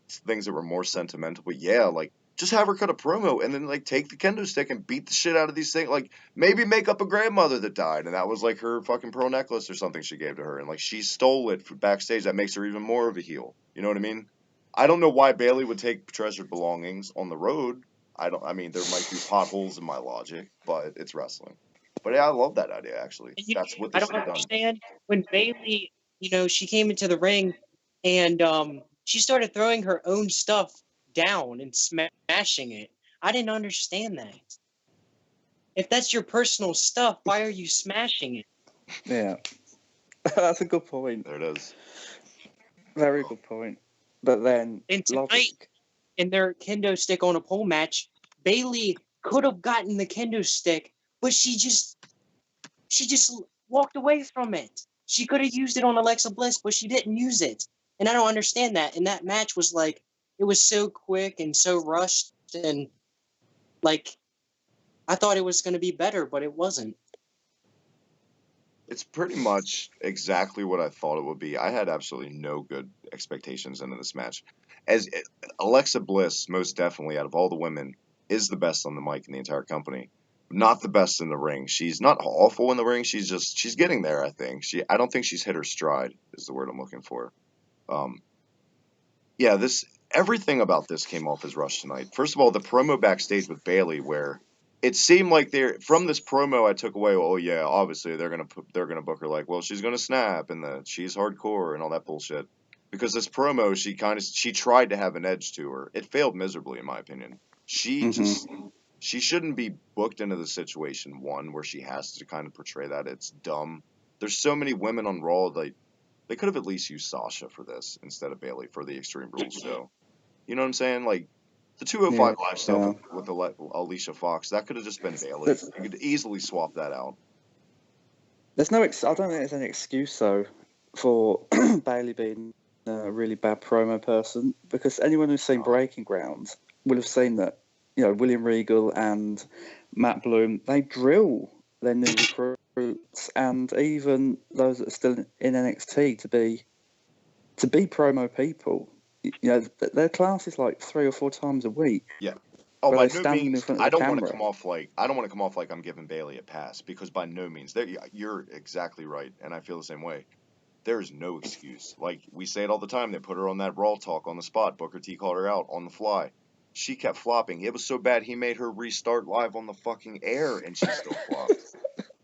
Speaker 1: things that were more sentimental. But yeah, like just have her cut a promo and then like take the kendo stick and beat the shit out of these things. Like maybe make up a grandmother that died and that was like her fucking pearl necklace or something she gave to her, and like she stole it from backstage. That makes her even more of a heel. You know what I mean? I don't know why Bayley would take treasured belongings on the road. I mean, there might be potholes in my logic, but it's wrestling. But yeah, I love that idea actually. That's what they
Speaker 4: I
Speaker 1: should
Speaker 4: don't
Speaker 1: have done.
Speaker 4: understand when Bailey, she came into the ring and she started throwing her own stuff down and smashing it. I didn't understand that. If that's your personal stuff, why are you smashing it?
Speaker 2: Yeah, that's a good point.
Speaker 1: There it is.
Speaker 2: Very good point. But then,
Speaker 4: and tonight, in their kendo stick on a pole match, Bailey could have gotten the kendo stick, but she just walked away from it. She could have used it on Alexa Bliss, but she didn't use it. And I don't understand that. And that match was it was so quick and so rushed. And I thought it was going to be better, but it wasn't.
Speaker 1: It's pretty much exactly what I thought it would be. I had absolutely no good expectations into this match. As Alexa Bliss, most definitely out of all the women, is the best on the mic in the entire company. Not the best in the ring. She's not awful in the ring. She's getting there, I think. I don't think she's hit her stride, is the word I'm looking for. Yeah, everything about this came off as rushed tonight. First of all, the promo backstage with Bayley, where it seemed like from this promo I took away, oh yeah, obviously they're gonna book her like, well, she's gonna snap and she's hardcore and all that bullshit. Because this promo, she tried to have an edge to her. It failed miserably, in my opinion. She shouldn't be booked into the situation where she has to kind of portray that. It's dumb. There's so many women on Raw they could have at least used Sasha for this instead of Bayley for the Extreme Rules show. You know what I'm saying? Like the 205 Live stuff with Alicia Fox, that could have just been Bayley. You could easily swap that out.
Speaker 2: There's no. I don't think there's any excuse though for Bayley being a really bad promo person, because anyone who's seen Breaking Ground will have seen that William Regal and Matt Bloom, they drill their new recruits and even those that are still in NXT to be promo people. Their class is like 3 or 4 times a week.
Speaker 1: Yeah. Oh, by no means. I don't want to come off like I'm giving Bayley a pass, because by no means. You're exactly right, and I feel the same way. There's no excuse. Like we say it all the time. They put her on that Raw talk on the spot. Booker T called her out on the fly. She kept flopping. It was so bad he made her restart live on the fucking air, and she still flopped.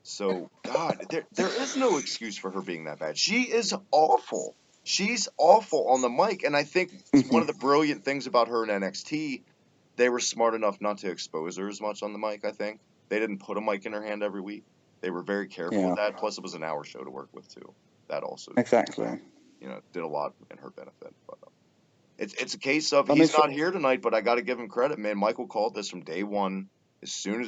Speaker 1: So God, there is no excuse for her being that bad. She is awful. She's awful on the mic, and I think one of the brilliant things about her in NXT, they were smart enough not to expose her as much on the mic. I think they didn't put a mic in her hand every week. They were very careful with that. Plus, it was an hour show to work with too. That also
Speaker 2: exactly,
Speaker 1: did a lot in her benefit. But it's a case of he's not here tonight, but I got to give him credit, man. Michael called this from day one,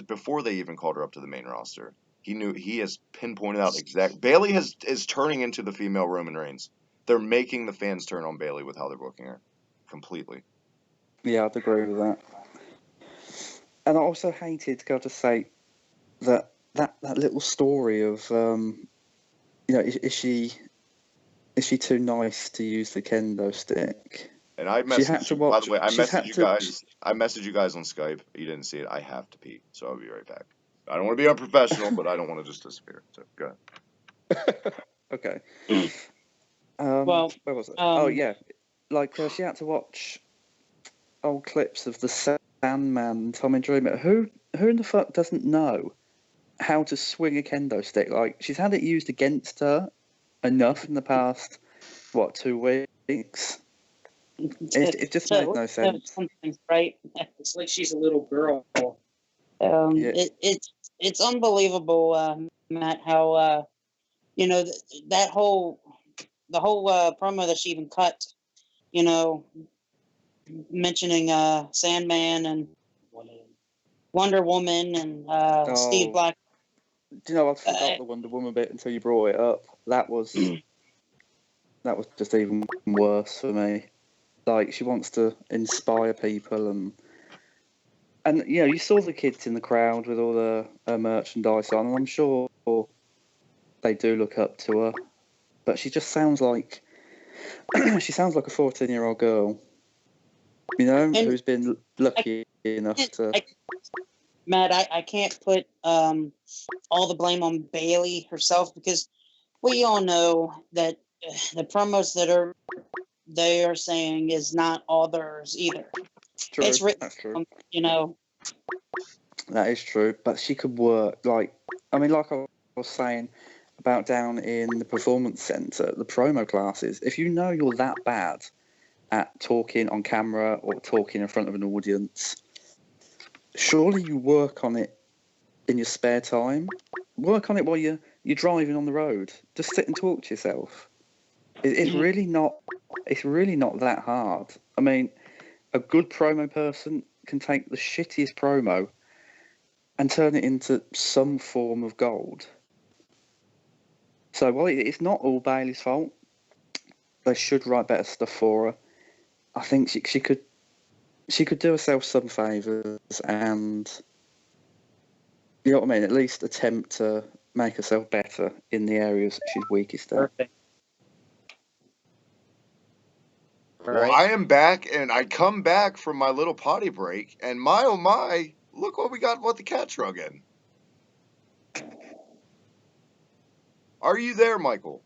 Speaker 1: before they even called her up to the main roster. He has pinpointed out Bayley is turning into the female Roman Reigns. They're making the fans turn on Bayley with how they're booking her, completely.
Speaker 2: Yeah, I'd agree with that. And I also hated, to say that little story of is she too nice to use the kendo stick?
Speaker 1: And I messaged you, by the way, I messaged you guys on Skype. You didn't see it. I have to pee, so I'll be right back. I don't want to be unprofessional, but I don't want to just disappear. So go
Speaker 2: ahead. Okay.
Speaker 3: Well,
Speaker 2: where was it? She had to watch old clips of the Sandman, Tommy Dreamer. Who in the fuck doesn't know how to swing a kendo stick? Like, she's had it used against her enough in the past 2 weeks. It just made no sense.
Speaker 3: Right?
Speaker 4: It's like she's a little girl.
Speaker 3: It's unbelievable, Matt, how the whole promo that she even cut, mentioning Sandman and Wonder Woman and Steve Black.
Speaker 2: Do you know, I forgot the Wonder Woman bit until you brought it up. That was just even worse for me. Like, she wants to inspire people, and you know, you saw the kids in the crowd with all the merchandise on, and I'm sure they do look up to her, but she just sounds like she sounds like a 14-year-old girl, you know, who's been lucky enough to.
Speaker 3: Matt, I can't put all the blame on Bailey herself, because we all know that the promos that they are saying is not all theirs either.
Speaker 2: True,
Speaker 3: it's written,
Speaker 2: that's true.
Speaker 3: You know.
Speaker 2: That is true, but she could work. Like I was saying about down in the performance center, the promo classes. If you know you're that bad at talking on camera or talking in front of an audience, surely you work on it in your spare time. Work on it while you're driving on the road. Just sit and talk to yourself. It's really not. It's really not that hard. I mean, a good promo person can take the shittiest promo and turn it into some form of gold. So, while it's not all Bailey's fault, they should write better stuff for her. I think she could do herself some favours and, you know what I mean, at least attempt to make herself better in the areas she's weakest at.
Speaker 4: Perfect.
Speaker 1: Well, I am back, and I come back from my little potty break, and my oh my, look what we got with the cat drug in. Are you there, Michael?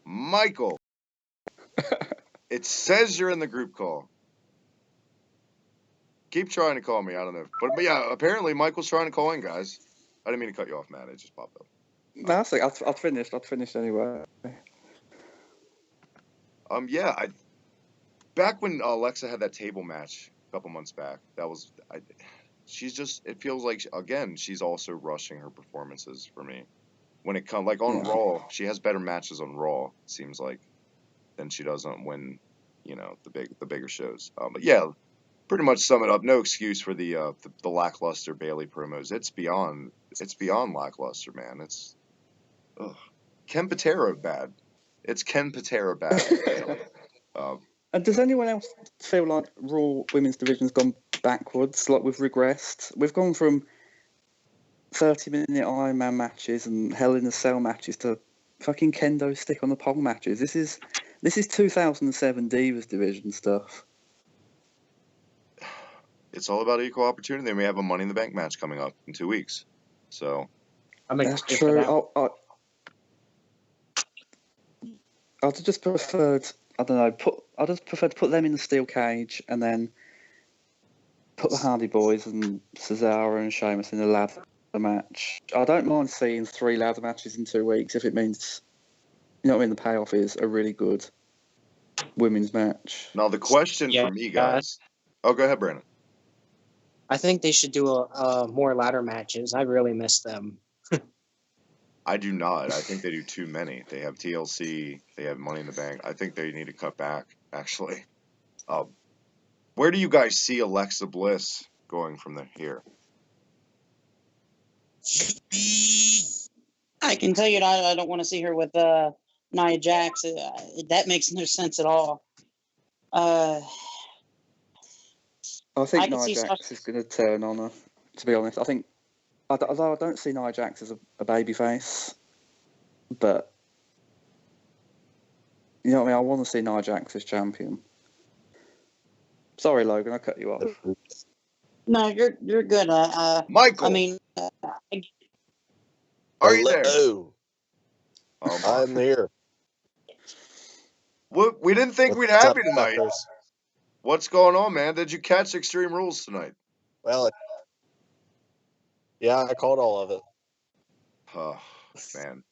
Speaker 1: Michael. It says you're in the group call. Keep trying to call me. I don't know. But yeah, apparently Michael's trying to call in, guys. I didn't mean to cut you off, Matt. It just popped up.
Speaker 2: No, I'd finished. I'd finished anyway.
Speaker 1: Yeah, back when Alexa had that table match a couple months back, she's just, it feels like, again, she's also rushing her performances for me. When it comes, like on Raw, she has better matches on Raw, it seems like, than she does on when, you know, the bigger shows. But yeah, pretty much sum it up. No excuse for the lackluster Bailey promos. It's beyond lackluster, man. It's Ken Patera bad. It's Ken Patera bad. Bailey.
Speaker 2: And does anyone else feel like Raw Women's Division's gone backwards? Like we've regressed? We've gone from 30-minute Iron Man matches and Hell in a Cell matches to fucking kendo stick on the pole matches. This is 2007 Divas Division stuff.
Speaker 1: It's all about equal opportunity, and we have a Money in the Bank match coming up in 2 weeks. So
Speaker 2: that's true. I'd just preferred, I don't know, I just prefer to put them in the steel cage and then put the Hardy Boys and Cesaro and Sheamus in a ladder match. I don't mind seeing 3 ladder matches in 2 weeks if it means, you know what I mean, the payoff is a really good women's match.
Speaker 1: Now the question for me, guys. Oh, go ahead, Brandon.
Speaker 4: I think they should do more ladder matches. I really miss them.
Speaker 1: I do not. I think they do too many. They have TLC. They have Money in the Bank. I think they need to cut back, actually. Where do you guys see Alexa Bliss going from here?
Speaker 3: I can tell you, I don't want to see her with Nia Jax. That makes no sense at all.
Speaker 2: I think Nia Jax is going to turn on her, to be honest. I think, although I don't see Nia Jax as a babyface, but, you know what I mean, I want to see Nia Jax as champion. Sorry, Logan, I cut you off.
Speaker 3: No, you're good.
Speaker 1: Michael!
Speaker 3: I mean...
Speaker 1: Are you there?
Speaker 5: Oh, I'm here.
Speaker 1: We didn't think we'd have you tonight. What's going on, man? Did you catch Extreme Rules tonight?
Speaker 5: Well, yeah, I caught all of it.
Speaker 1: Oh, man.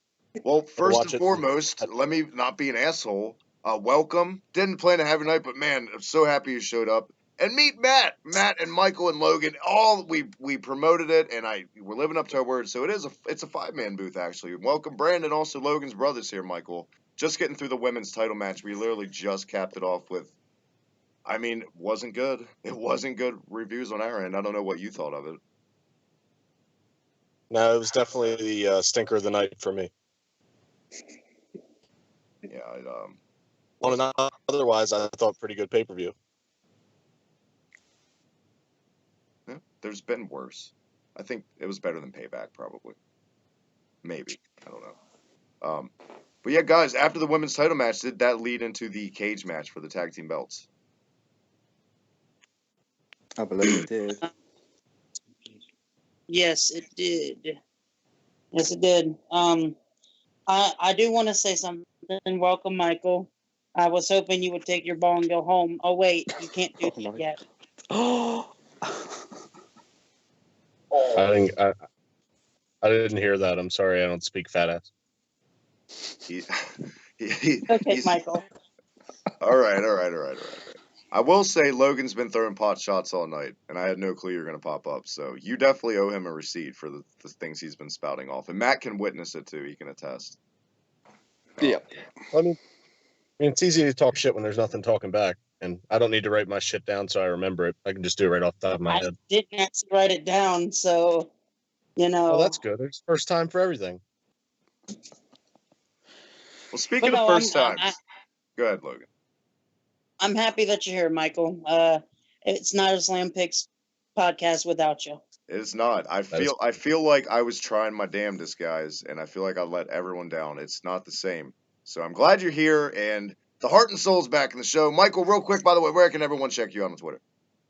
Speaker 1: Well, first and foremost, let me not be an asshole. Welcome. Didn't plan to have your night, but man, I'm so happy you showed up. And meet Matt and Michael and Logan. We promoted it, and we're living up to our word. So it's a 5-man booth actually. Welcome, Brandon. Also, Logan's brothers here, Michael. just getting through the women's title match, we literally just capped it off with, I mean, wasn't good. It wasn't good reviews on our end. I don't know what you thought of it.
Speaker 5: No, it was definitely the stinker of the night for me.
Speaker 1: Yeah,
Speaker 5: Otherwise, I thought pretty good pay-per-view.
Speaker 1: yeah, there's been worse. I think it was better than Payback, probably. Maybe. I don't know. But yeah, guys, after the women's title match, did that lead into the cage match for the tag team belts?
Speaker 2: I believe it did.
Speaker 3: Yes, it did. Yes, it did. I do want to say something. Welcome, Michael. I was hoping you would take your ball and go home. Oh wait, you can't do
Speaker 2: Oh,
Speaker 3: that
Speaker 2: my-
Speaker 3: yet.
Speaker 5: I didn't hear that. I'm sorry. I don't speak fat ass.
Speaker 3: Okay, Michael.
Speaker 1: All right. I will say Logan's been throwing pot shots all night, and I had no clue you were going to pop up. So you definitely owe him a receipt for the things he's been spouting off. And Matt can witness it too. He can attest.
Speaker 2: Yeah.
Speaker 5: I mean, it's easy to talk shit when there's nothing talking back. And I don't need to write my shit down so I remember it. I can just do it right off the top of my
Speaker 3: I
Speaker 5: head.
Speaker 3: didn't actually write it down, so
Speaker 5: Oh, that's good. It's first time for everything.
Speaker 1: Well, speaking
Speaker 3: But
Speaker 1: of
Speaker 3: no,
Speaker 1: first times, go ahead, Logan.
Speaker 3: I'm happy that you're here, Michael. It's not a Slam Picks podcast without you.
Speaker 1: It's not. I feel like I was trying my damnedest, guys, and I feel like I let everyone down. It's not the same. So I'm glad you're here, and the heart and soul's back in the show. Michael, real quick, by the way, where can everyone check you out on Twitter?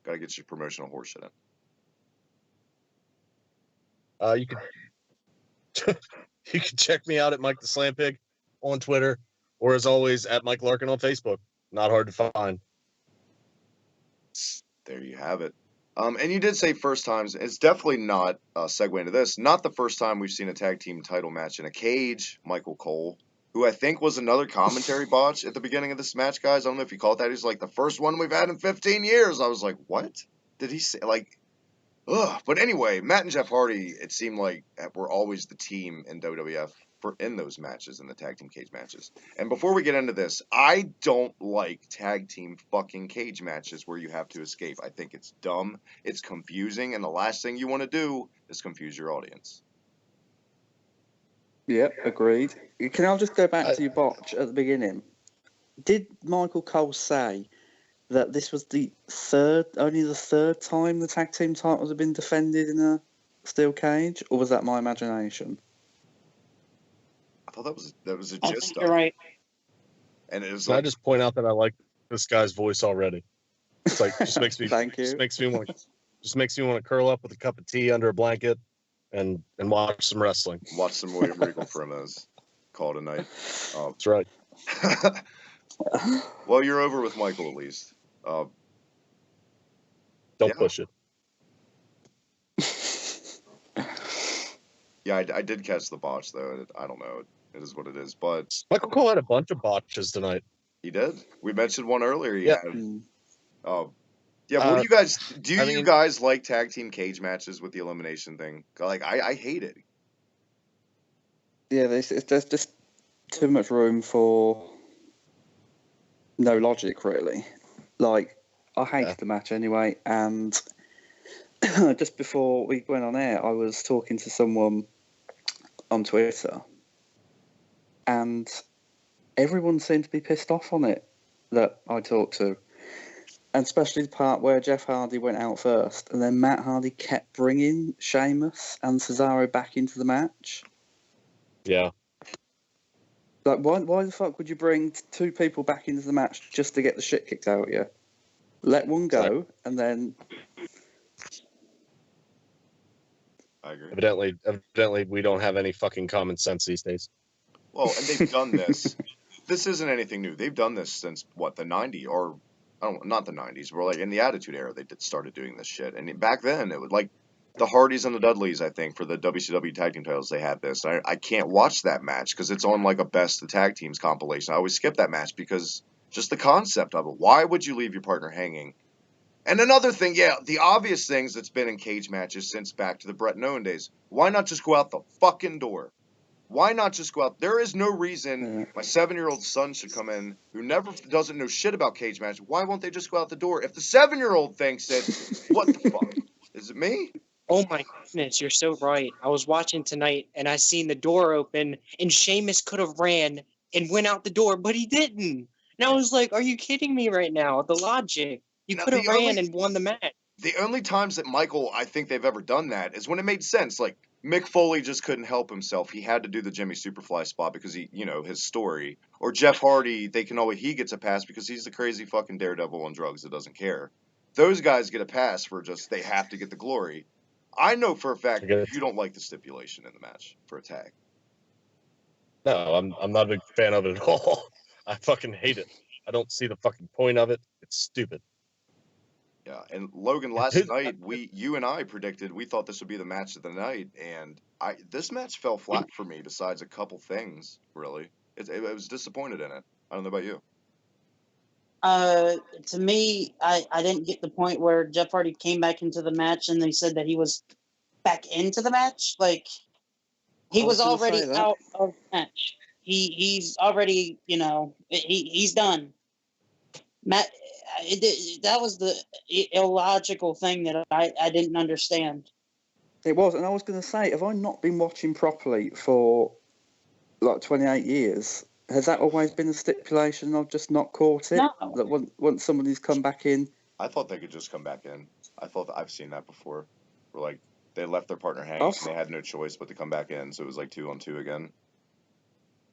Speaker 1: Got to get your promotional horseshit in.
Speaker 5: You can you can check me out at Mike the Slam Pig on Twitter, or as always at Mike Larkin on Facebook. Not hard to find.
Speaker 1: There you have it. And you did say first times. It's definitely not a segue into this. Not the first time we've seen a tag team title match in a cage. Michael Cole, who I think was another commentary botch at the beginning of this match, guys. I don't know if you call it that. He's like, the first one we've had in 15 years. I was like, what? Did he say? Like, ugh. But anyway, Matt and Jeff Hardy, it seemed like were always the team in WWF in those matches, in the tag team cage matches. And before we get into this, I don't like tag team fucking cage matches where you have to escape. I think it's dumb, it's confusing, and the last thing you want to do is confuse your audience.
Speaker 2: Yep, agreed. Can I just go back to your botch at the beginning? Did Michael Cole say that this was only the third time the tag team titles have been defended in a steel cage, or was that my imagination?
Speaker 1: I thought that was a
Speaker 3: I
Speaker 1: gist
Speaker 3: think
Speaker 1: of
Speaker 3: you're
Speaker 1: it.
Speaker 3: right.
Speaker 1: And it was
Speaker 5: Can I
Speaker 1: like,
Speaker 5: just point out that I like this guy's voice already? It's like just makes me
Speaker 2: Thank you.
Speaker 5: just makes me want to curl up with a cup of tea under a blanket and watch some wrestling.
Speaker 1: watch some William Regal promos. Call it a night.
Speaker 5: That's right.
Speaker 1: Well, you're over with Michael at least.
Speaker 5: Don't
Speaker 1: yeah.
Speaker 5: push it.
Speaker 1: Yeah, I did catch the botch though. I don't know. It is what it is. But
Speaker 5: Michael Cole had a bunch of botches tonight.
Speaker 1: he did. We mentioned one earlier.
Speaker 5: Yeah.
Speaker 1: Yeah. What do you guys do?
Speaker 5: I
Speaker 1: You
Speaker 5: mean-
Speaker 1: guys like tag team cage matches with the elimination thing? Like I hate it.
Speaker 2: Yeah, there's just too much room for no logic, really. Like, I hated the match anyway, and just before we went on air, I was talking to someone on Twitter, and everyone seemed to be pissed off on it that I talked to. And especially the part where Jeff Hardy went out first, and then Matt Hardy kept bringing Sheamus and Cesaro back into the match.
Speaker 5: Yeah.
Speaker 2: Like, why the fuck would you bring two people back into the match just to get the shit kicked out of you? Let one go, and then...
Speaker 1: I agree.
Speaker 5: Evidently, we don't have any fucking common sense these days.
Speaker 1: Well, and they've done this. This isn't anything new. They've done this since what, the 90s, or not the 90s, but like in the Attitude Era, they started doing this shit. And back then, it was like the Hardys and the Dudleys, I think, for the WCW tag team titles, they had this. I can't watch that match because it's on like a best of tag teams compilation. I always skip that match because just the concept of it. Why would you leave your partner hanging? And another thing, yeah, the obvious things that's been in cage matches since back to the Bret and Owen days. Why not just go out the fucking door? Why not just go out? There is no reason my 7-year-old son should come in who never doesn't know shit about cage match. Why won't they just go out the door? If the 7-year-old thinks it, what the fuck? Is it me?
Speaker 4: Oh my goodness, you're so right. I was watching tonight and I seen the door open and Sheamus could have ran and went out the door, but he didn't. And I was like, are you kidding me right now? The logic. You
Speaker 1: Now,
Speaker 4: could have
Speaker 1: the
Speaker 4: ran
Speaker 1: only-
Speaker 4: and won the match.
Speaker 1: The only times that Michael, I think they've ever done that is when it made sense. Like Mick Foley just couldn't help himself. He had to do the Jimmy Superfly spot because his story. Or Jeff Hardy, he gets a pass because he's the crazy fucking daredevil on drugs that doesn't care. Those guys get a pass for just, they have to get the glory. I know for a fact you don't like the stipulation in the match for a tag.
Speaker 5: No, I'm not a big fan of it at all. I fucking hate it. I don't see the fucking point of it. It's stupid.
Speaker 1: Yeah, and Logan, last night you and I predicted we thought this would be the match of the night, and this match fell flat for me. Besides a couple things, really, I was disappointed in it. I don't know about you.
Speaker 3: To me, I didn't get the point where Jeff Hardy came back into the match and they said that he was back into the match. Like he was already out of the match. He's already, he's done. Matt, that was the illogical thing that I didn't understand.
Speaker 2: It was, and I was going to say, have I not been watching properly for like 28 years? Has that always been a stipulation? I've just not caught it.
Speaker 3: No.
Speaker 2: That once somebody's come back in,
Speaker 1: I thought they could just come back in. I thought I've seen that before. Where like they left their partner hanging and they had no choice but to come back in, so it was like 2-on-2 again.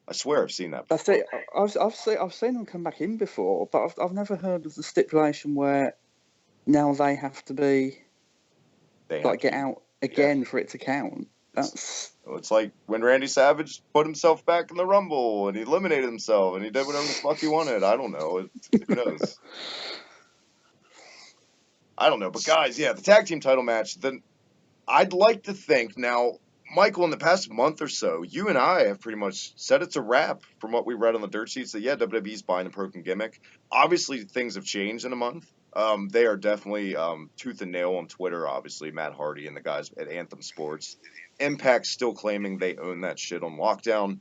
Speaker 1: I swear I've seen that before.
Speaker 2: That's it. I've seen them come back in before, but I've never heard of the stipulation where now they have to be get out again for it to count.
Speaker 1: It's like when Randy Savage put himself back in the Rumble and he eliminated himself and he did whatever the fuck he wanted. I don't know. Who knows? I don't know. But guys, the tag team title match. Then I'd like to think now, Michael, in the past month or so, you and I have pretty much said it's a wrap from what we read on the dirt sheets that WWE's buying the broken gimmick. Obviously, things have changed in a month. They are definitely tooth and nail on Twitter, obviously, Matt Hardy and the guys at Anthem Sports. Impact's still claiming they own that shit on lockdown.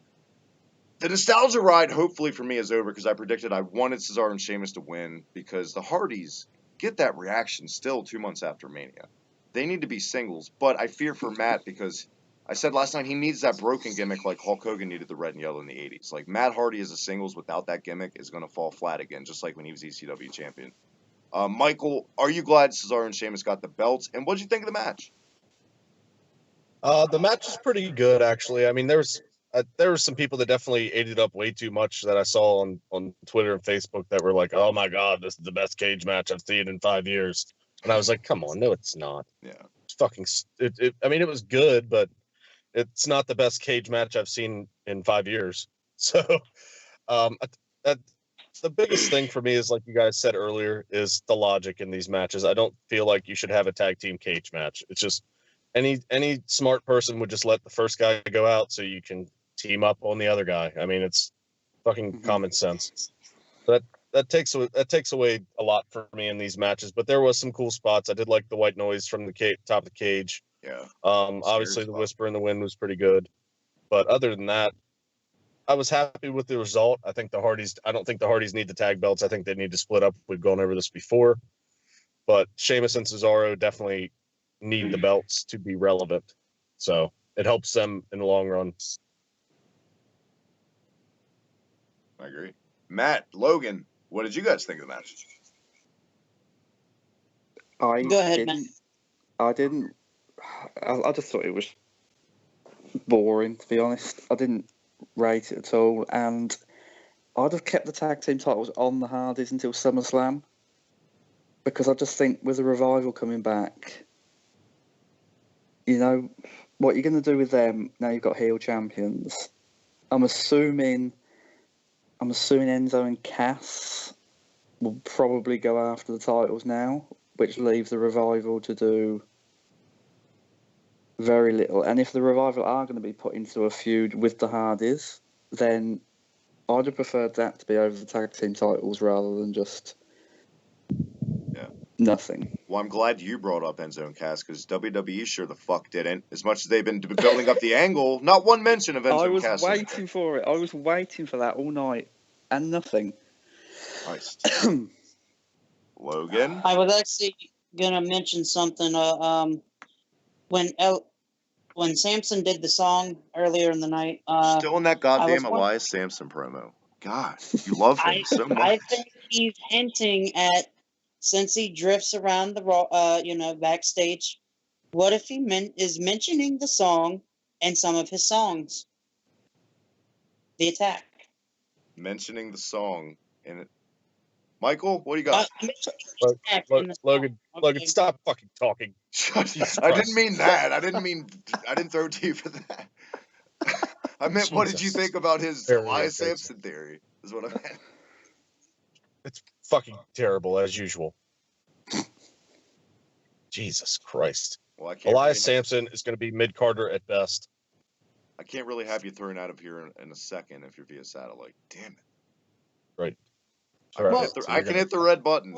Speaker 1: The nostalgia ride, hopefully for me, is over because I predicted I wanted Cesaro and Sheamus to win because the Hardys get that reaction still 2 months after Mania. They need to be singles, but I fear for Matt because I said last night he needs that broken gimmick like Hulk Hogan needed the red and yellow in the 80s. Like Matt Hardy as a singles without that gimmick is going to fall flat again, just like when he was ECW champion. Michael, are you glad Cesaro and Sheamus got the belts? And what did you think of the match?
Speaker 5: The match was pretty good, actually. I mean, there were some people that definitely ate it up way too much that I saw on Twitter and Facebook that were like, "Oh my god, this is the best cage match I've seen in 5 years," and I was like, "Come on, no, it's not."
Speaker 1: Yeah,
Speaker 5: it's fucking. I mean, it was good, but it's not the best cage match I've seen in 5 years. So, the biggest thing for me is, like you guys said earlier, is the logic in these matches. I don't feel like you should have a tag team cage match. It's just any smart person would just let the first guy go out so you can team up on the other guy. I mean, it's fucking common sense. That takes away a lot for me in these matches. But there was some cool spots. I did like the white noise from the top of the cage.
Speaker 1: Yeah.
Speaker 5: Obviously, the whisper in the wind was pretty good. But other than that, I was happy with the result. I don't think the Hardys need the tag belts. I think they need to split up. We've gone over this before. But Sheamus and Cesaro definitely need the belts to be relevant. So it helps them in the long run.
Speaker 1: I agree. Matt, Logan, what did you guys think of the match?
Speaker 3: Go ahead, Matt.
Speaker 2: I just thought it was boring, to be honest. I didn't rate it at all, and I'd have kept the tag team titles on the Hardys until SummerSlam, because I just think with the Revival coming back, what you're going to do with them now you've got heel champions. I'm assuming Enzo and Cass will probably go after the titles now, which leaves the Revival to do very little. And if the Revival are going to be put into a feud with the Hardys, then I'd have preferred that to be over the tag team titles rather than just Nothing.
Speaker 1: Well, I'm glad you brought up Enzo and Cass because WWE sure the fuck didn't. As much as they've been building up the angle, not one mention of Enzo
Speaker 2: I
Speaker 1: and
Speaker 2: was
Speaker 1: Cass.
Speaker 2: waiting for it. I was waiting for that all night, and nothing.
Speaker 1: Christ. Logan?
Speaker 3: I was actually gonna mention something. When Samson did the song earlier in the night,
Speaker 1: Still in that goddamn Elias Sampson promo. God, you love him so much.
Speaker 3: I think he's hinting at, since he drifts around the backstage, what if he is mentioning the song in some of his songs? The Attack.
Speaker 1: Mentioning the song in it. Michael, what do you got?
Speaker 5: Logan, stop fucking talking.
Speaker 1: I didn't mean that. I didn't throw it to you for that. I meant, what did you think about his Elias Sampson theory? Is what I meant.
Speaker 5: It's fucking terrible as usual. Jesus Christ.
Speaker 1: Well,
Speaker 5: Elias Sampson is going to be mid-Carter at best.
Speaker 1: I can't really have you thrown out of here in a second if you're via satellite. Damn it.
Speaker 5: Right.
Speaker 1: I can hit the red button.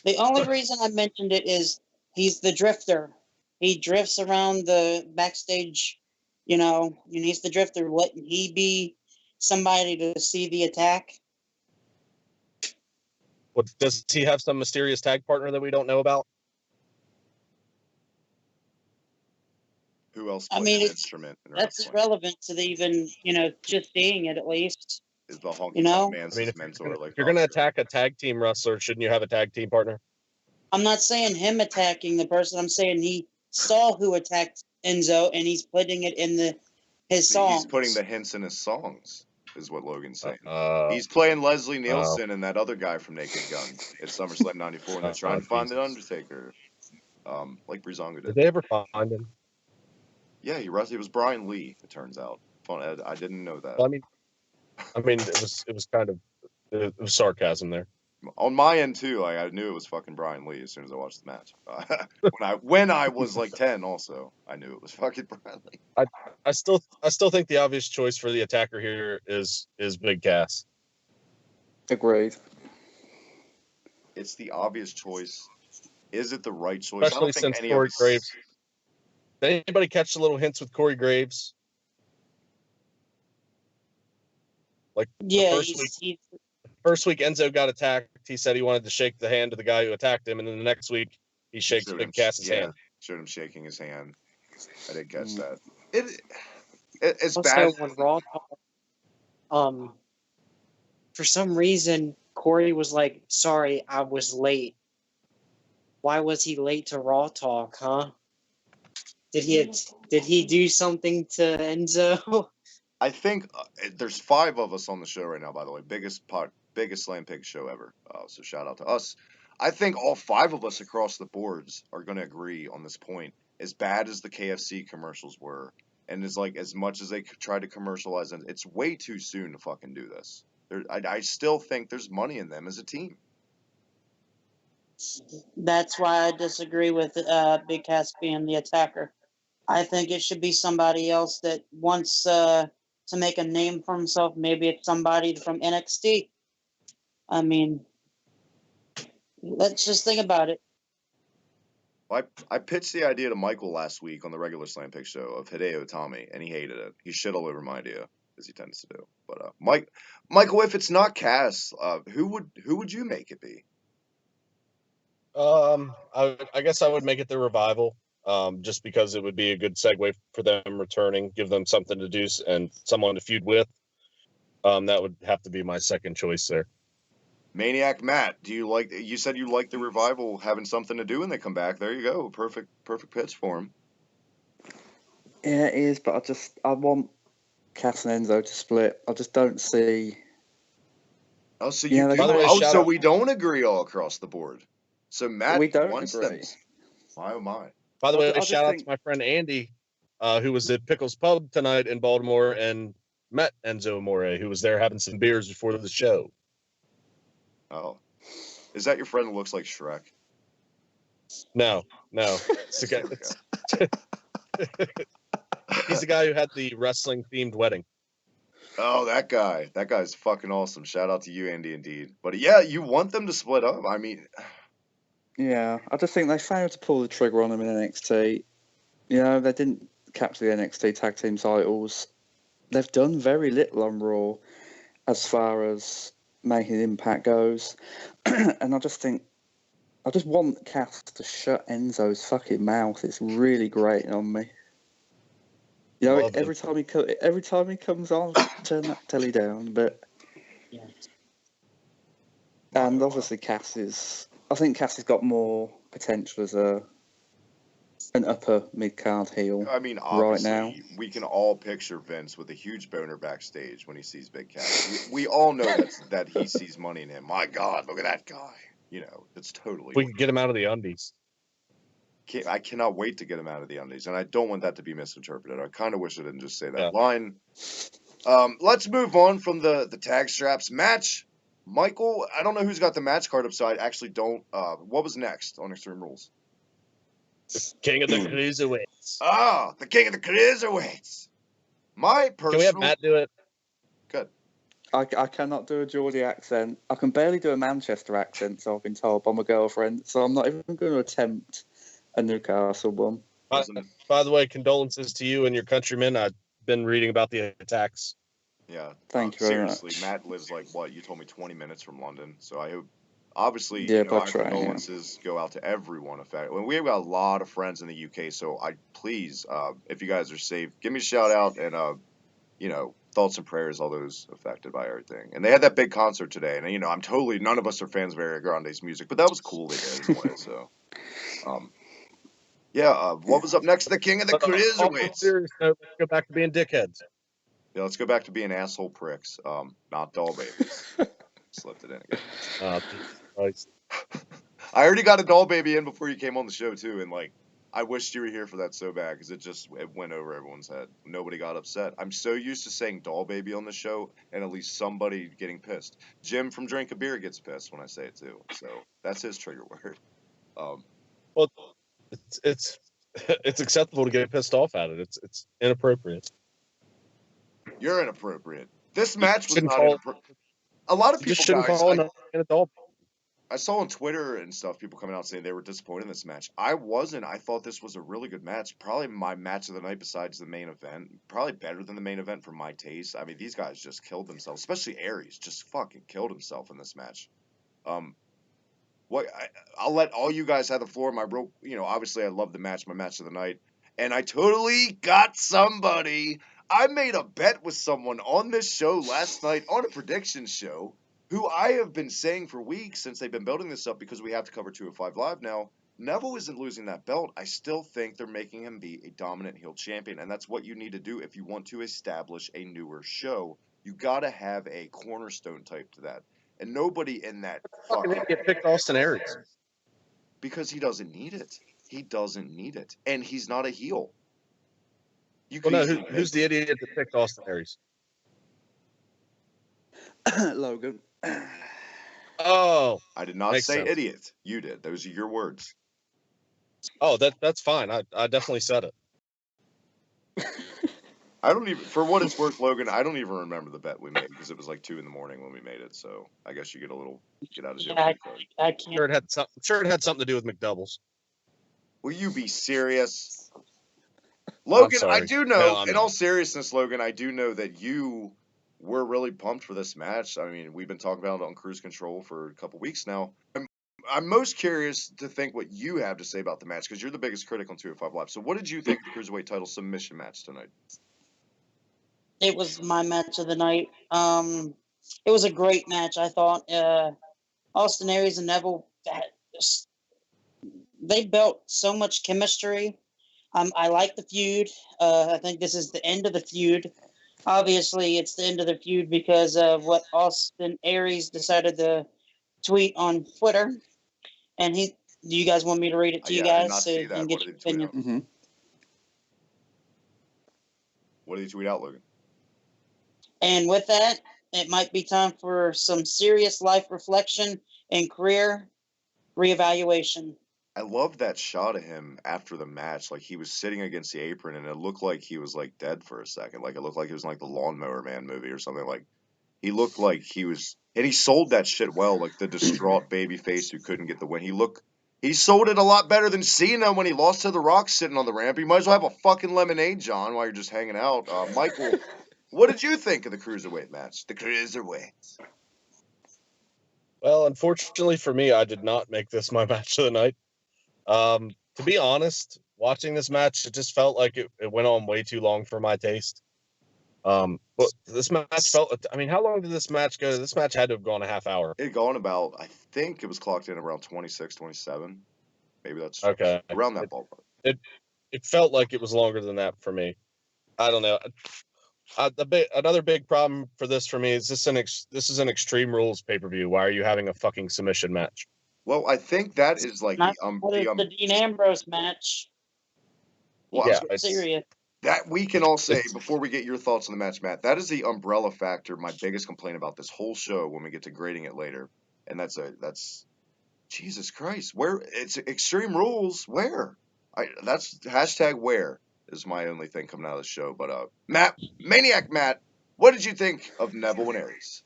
Speaker 3: The only reason I mentioned it is he's the drifter. He drifts around the backstage, he's the drifter. Wouldn't he be somebody to see the Attack?
Speaker 5: What, does he have some mysterious tag partner that we don't know about?
Speaker 1: Who else plays an instrument?
Speaker 3: That's irrelevant to even, just seeing it at least.
Speaker 1: Is the honky man's mentor.
Speaker 5: If you're going to attack a tag team wrestler, shouldn't you have a tag team partner?
Speaker 3: I'm not saying him attacking the person. I'm saying he saw who attacked Enzo, and he's putting it in his songs.
Speaker 1: He's putting the hints in his songs, is what Logan's saying. He's playing Leslie Nielsen and that other guy from Naked Gun at SummerSlam '94, and they're trying to find the Undertaker, like Breezango did.
Speaker 5: Did they ever find him?
Speaker 1: Yeah, he was Brian Lee. It turns out. I didn't know that.
Speaker 5: Well, I mean, it was kind of it was sarcasm there.
Speaker 1: On my end too, I knew it was fucking Brian Lee as soon as I watched the match. When I was like 10, also I knew it was fucking Brian Lee.
Speaker 5: I still think the obvious choice for the attacker here is Big Cass.
Speaker 2: Agreed.
Speaker 1: It's the obvious choice. Is it the right choice?
Speaker 5: Especially since Corey Graves. Did anybody catch the little hints with Corey Graves? Like first week Enzo got attacked. He said he wanted to shake the hand of the guy who attacked him, and then the next week he shakes Big Cass's hand.
Speaker 1: Showed him shaking his hand. I didn't catch that. It's bad.
Speaker 4: On Raw, for some reason Corey was like, "Sorry, I was late." Why was he late to Raw Talk, huh? Did he do something to Enzo?
Speaker 1: I think there's 5 of us on the show right now, by the way. Biggest Slam Pig show ever. So shout out to us. I think all 5 of us across the boards are going to agree on this point. As bad as the KFC commercials were, and as much as they tried to commercialize them, it's way too soon to fucking do this. I still think there's money in them as a team.
Speaker 3: That's why I disagree with Big Cass being the attacker. I think it should be somebody else that wants to make a name for himself. Maybe it's somebody from NXT. I mean, let's just think about it.
Speaker 1: I pitched the idea to Michael last week on the regular Slam Pig show of Hideo Itami, and he hated it. He shit all over my idea, as he tends to do. But Michael, if it's not Cass, who would you make it be?
Speaker 5: I guess I would make it the Revival. Just because it would be a good segue for them returning, give them something to do and someone to feud with. That would have to be my second choice there.
Speaker 1: Maniac Matt, you said you like the Revival having something to do when they come back. There you go. Perfect pitch for him.
Speaker 2: Yeah, it is, but I want Cass and Enzo to split. I just don't see.
Speaker 1: Oh, so so we don't agree all across the board. So Matt,
Speaker 2: we don't agree.
Speaker 1: My oh my.
Speaker 5: By the way, shout out to my friend Andy, who was at Pickles Pub tonight in Baltimore and met Enzo Amore, who was there having some beers before the show.
Speaker 1: Oh. Is that your friend who looks like Shrek?
Speaker 5: No. It's the guy, he's the guy who had the wrestling-themed wedding.
Speaker 1: Oh, that guy. That guy's fucking awesome. Shout out to you, Andy, indeed. But yeah, you want them to split up. I mean,
Speaker 2: Yeah, I just think they failed to pull the trigger on them in NXT. You know, they didn't capture the NXT tag team titles. They've done very little on Raw as far as making impact goes. And I just want Cass to shut Enzo's fucking mouth. It's really grating on me. You know,
Speaker 5: Love
Speaker 2: every time he comes on, turn that telly down. But
Speaker 4: Yeah.
Speaker 2: and obviously I think Cass has got more potential as an upper mid card heel.
Speaker 1: I mean,
Speaker 2: Right
Speaker 1: obviously,
Speaker 2: now.
Speaker 1: we can all picture Vince with a huge boner backstage when he sees Big Cass. We all know that he sees money in him. My God, look at that guy. You know, it's totally.
Speaker 5: We can get him out of the undies.
Speaker 1: I cannot wait to get him out of the undies, and I don't want that to be misinterpreted. I kind of wish I didn't just say that
Speaker 5: Yeah.
Speaker 1: line. Let's move on from the tag straps match. Michael, I don't know who's got the match card upside. Actually, don't. What was next on Extreme Rules?
Speaker 5: King of the Cruiserweights.
Speaker 1: The King of the Cruiserweights. My personal.
Speaker 5: Can we have Matt do it?
Speaker 1: Good.
Speaker 2: I cannot do a Geordie accent. I can barely do a Manchester accent, so I've been told by my girlfriend. So I'm not even going to attempt a Newcastle one.
Speaker 5: By the way, condolences to you and your countrymen. I've been reading about the attacks.
Speaker 1: Yeah.
Speaker 2: Thank you very
Speaker 1: seriously,
Speaker 2: much.
Speaker 1: Matt lives like what? You told me 20 minutes from London. So I hope. Obviously,
Speaker 2: Yeah,
Speaker 1: you know,
Speaker 2: by
Speaker 1: our
Speaker 2: train, yeah.
Speaker 1: condolences go out to everyone affected. We've got a lot of friends in the UK, so please, if you guys are safe, give me a shout out and you know, thoughts and prayers, all those affected by everything. And they had that big concert today, and you know, none of us are fans of Ariana Grande's music, but that was cool they did anyway. So, what was up next? The King of the
Speaker 5: But on a
Speaker 1: Cruiserweights.
Speaker 5: serious note, let's go back to being dickheads.
Speaker 1: Yeah, let's go back to being asshole pricks, not doll babies. Slipped it in again.
Speaker 5: Nice.
Speaker 1: I already got a doll baby in before you came on the show too, and like I wished you were here for that so bad because it went over everyone's head. Nobody got upset. I'm so used to saying doll baby on the show and at least somebody getting pissed. Jim from Drink a Beer gets pissed when I say it too, so that's his trigger word.
Speaker 5: Well, it's it's acceptable to get pissed off at it. It's inappropriate.
Speaker 1: You're inappropriate. This match was
Speaker 5: Shouldn't
Speaker 1: not
Speaker 5: call-
Speaker 1: inappropriate. A lot of
Speaker 5: You just
Speaker 1: people,
Speaker 5: shouldn't
Speaker 1: guys,
Speaker 5: call an adult.
Speaker 1: I saw on Twitter and stuff people coming out saying they were disappointed in this match. I wasn't. I thought this was a really good match. Probably my match of the night besides the main event. Probably better than the main event for my taste. I mean, these guys just killed themselves, especially Aries. Just fucking killed himself in this match. I'll let all you guys have the floor. Obviously I love the match, my match of the night. And I totally got somebody. I made a bet with someone on this show last night on a prediction show who I have been saying for weeks since they've been building this up because we have to cover 205 Live now. Neville isn't losing that belt. I still think they're making him be a dominant heel champion, and that's what you need to do if you want to establish a newer show. You got to have a cornerstone type to that. And nobody in that
Speaker 5: Fucking idiot picked Austin Aries.
Speaker 1: because he doesn't need it. He doesn't need it, and he's not a heel.
Speaker 5: Well, no, who's the idiot that picked Austin Aries?
Speaker 2: Logan.
Speaker 5: Oh,
Speaker 1: I did not
Speaker 5: makes
Speaker 1: say
Speaker 5: sense.
Speaker 1: idiot. You did. Those are your words.
Speaker 5: Oh, that's fine. I definitely said it.
Speaker 1: I don't even, for what it's worth, Logan, I don't even remember the bet we made because it was like 2 a.m. when we made it. So I guess you get out of jail free card.
Speaker 3: I can't.
Speaker 5: Sure, it had something to do with McDoubles.
Speaker 1: Will you be serious? Logan, I
Speaker 5: sorry.
Speaker 1: do know,
Speaker 5: No, I'm
Speaker 1: in
Speaker 5: not.
Speaker 1: all seriousness, Logan, I do know that you were really pumped for this match. I mean, we've been talking about it on Cruise Control for a couple weeks now. I'm most curious to think what you have to say about the match because you're the biggest critic on 205 Live. So what did you think of the Cruiserweight title submission match tonight?
Speaker 3: It was my match of the night. It was a great match. I thought Austin Aries and Neville, they built so much chemistry. I like the feud. I think this is the end of the feud. Obviously, it's the end of the feud because of what Austin Aries decided to tweet on Twitter. And do you guys want me to read it to you
Speaker 1: I did
Speaker 3: guys
Speaker 1: not
Speaker 3: so
Speaker 1: see
Speaker 3: you
Speaker 1: that.
Speaker 3: can get
Speaker 1: What
Speaker 3: your
Speaker 1: did he tweet
Speaker 3: opinion?
Speaker 1: out? What did he tweet out, Logan?
Speaker 3: And with that, it might be time for some serious life reflection and career reevaluation.
Speaker 1: I love that shot of him after the match. Like he was sitting against the apron and it looked like he was like dead for a second. Like it looked like he was in like the Lawnmower Man movie or something. Like he looked like he was, and he sold that shit well. Like the distraught baby face who couldn't get the win. He He sold it a lot better than Cena when he lost to The Rock sitting on the ramp. You might as well have a fucking lemonade, John, while you're just hanging out. Michael, what did you think of the Cruiserweight match? The Cruiserweight.
Speaker 5: Well, unfortunately for me, I did not make this my match of the night. To be honest, watching this match, it just felt like it went on way too long for my taste. But this match felt. I mean, how long did this match go? This match had to have gone a half hour.
Speaker 1: It had gone about, I think it was clocked in around 26, 27. Maybe that's
Speaker 5: Okay.
Speaker 1: around that ballpark.
Speaker 5: It felt like it was longer than that for me. I don't know. Another big problem for this for me is this is an Extreme Rules pay-per-view. Why are you having a fucking submission match?
Speaker 1: Well, I think that is like
Speaker 3: the Dean Ambrose match.
Speaker 1: Well,
Speaker 5: yeah,
Speaker 3: it's serious.
Speaker 1: That we can all say before we get your thoughts on the match, Matt. That is the umbrella factor. My biggest complaint about this whole show when we get to grading it later, and that's Jesus Christ. Where it's Extreme Rules? Where? That's hashtag where is my only thing coming out of the show. But Maniac Matt, what did you think of Neville and Aries?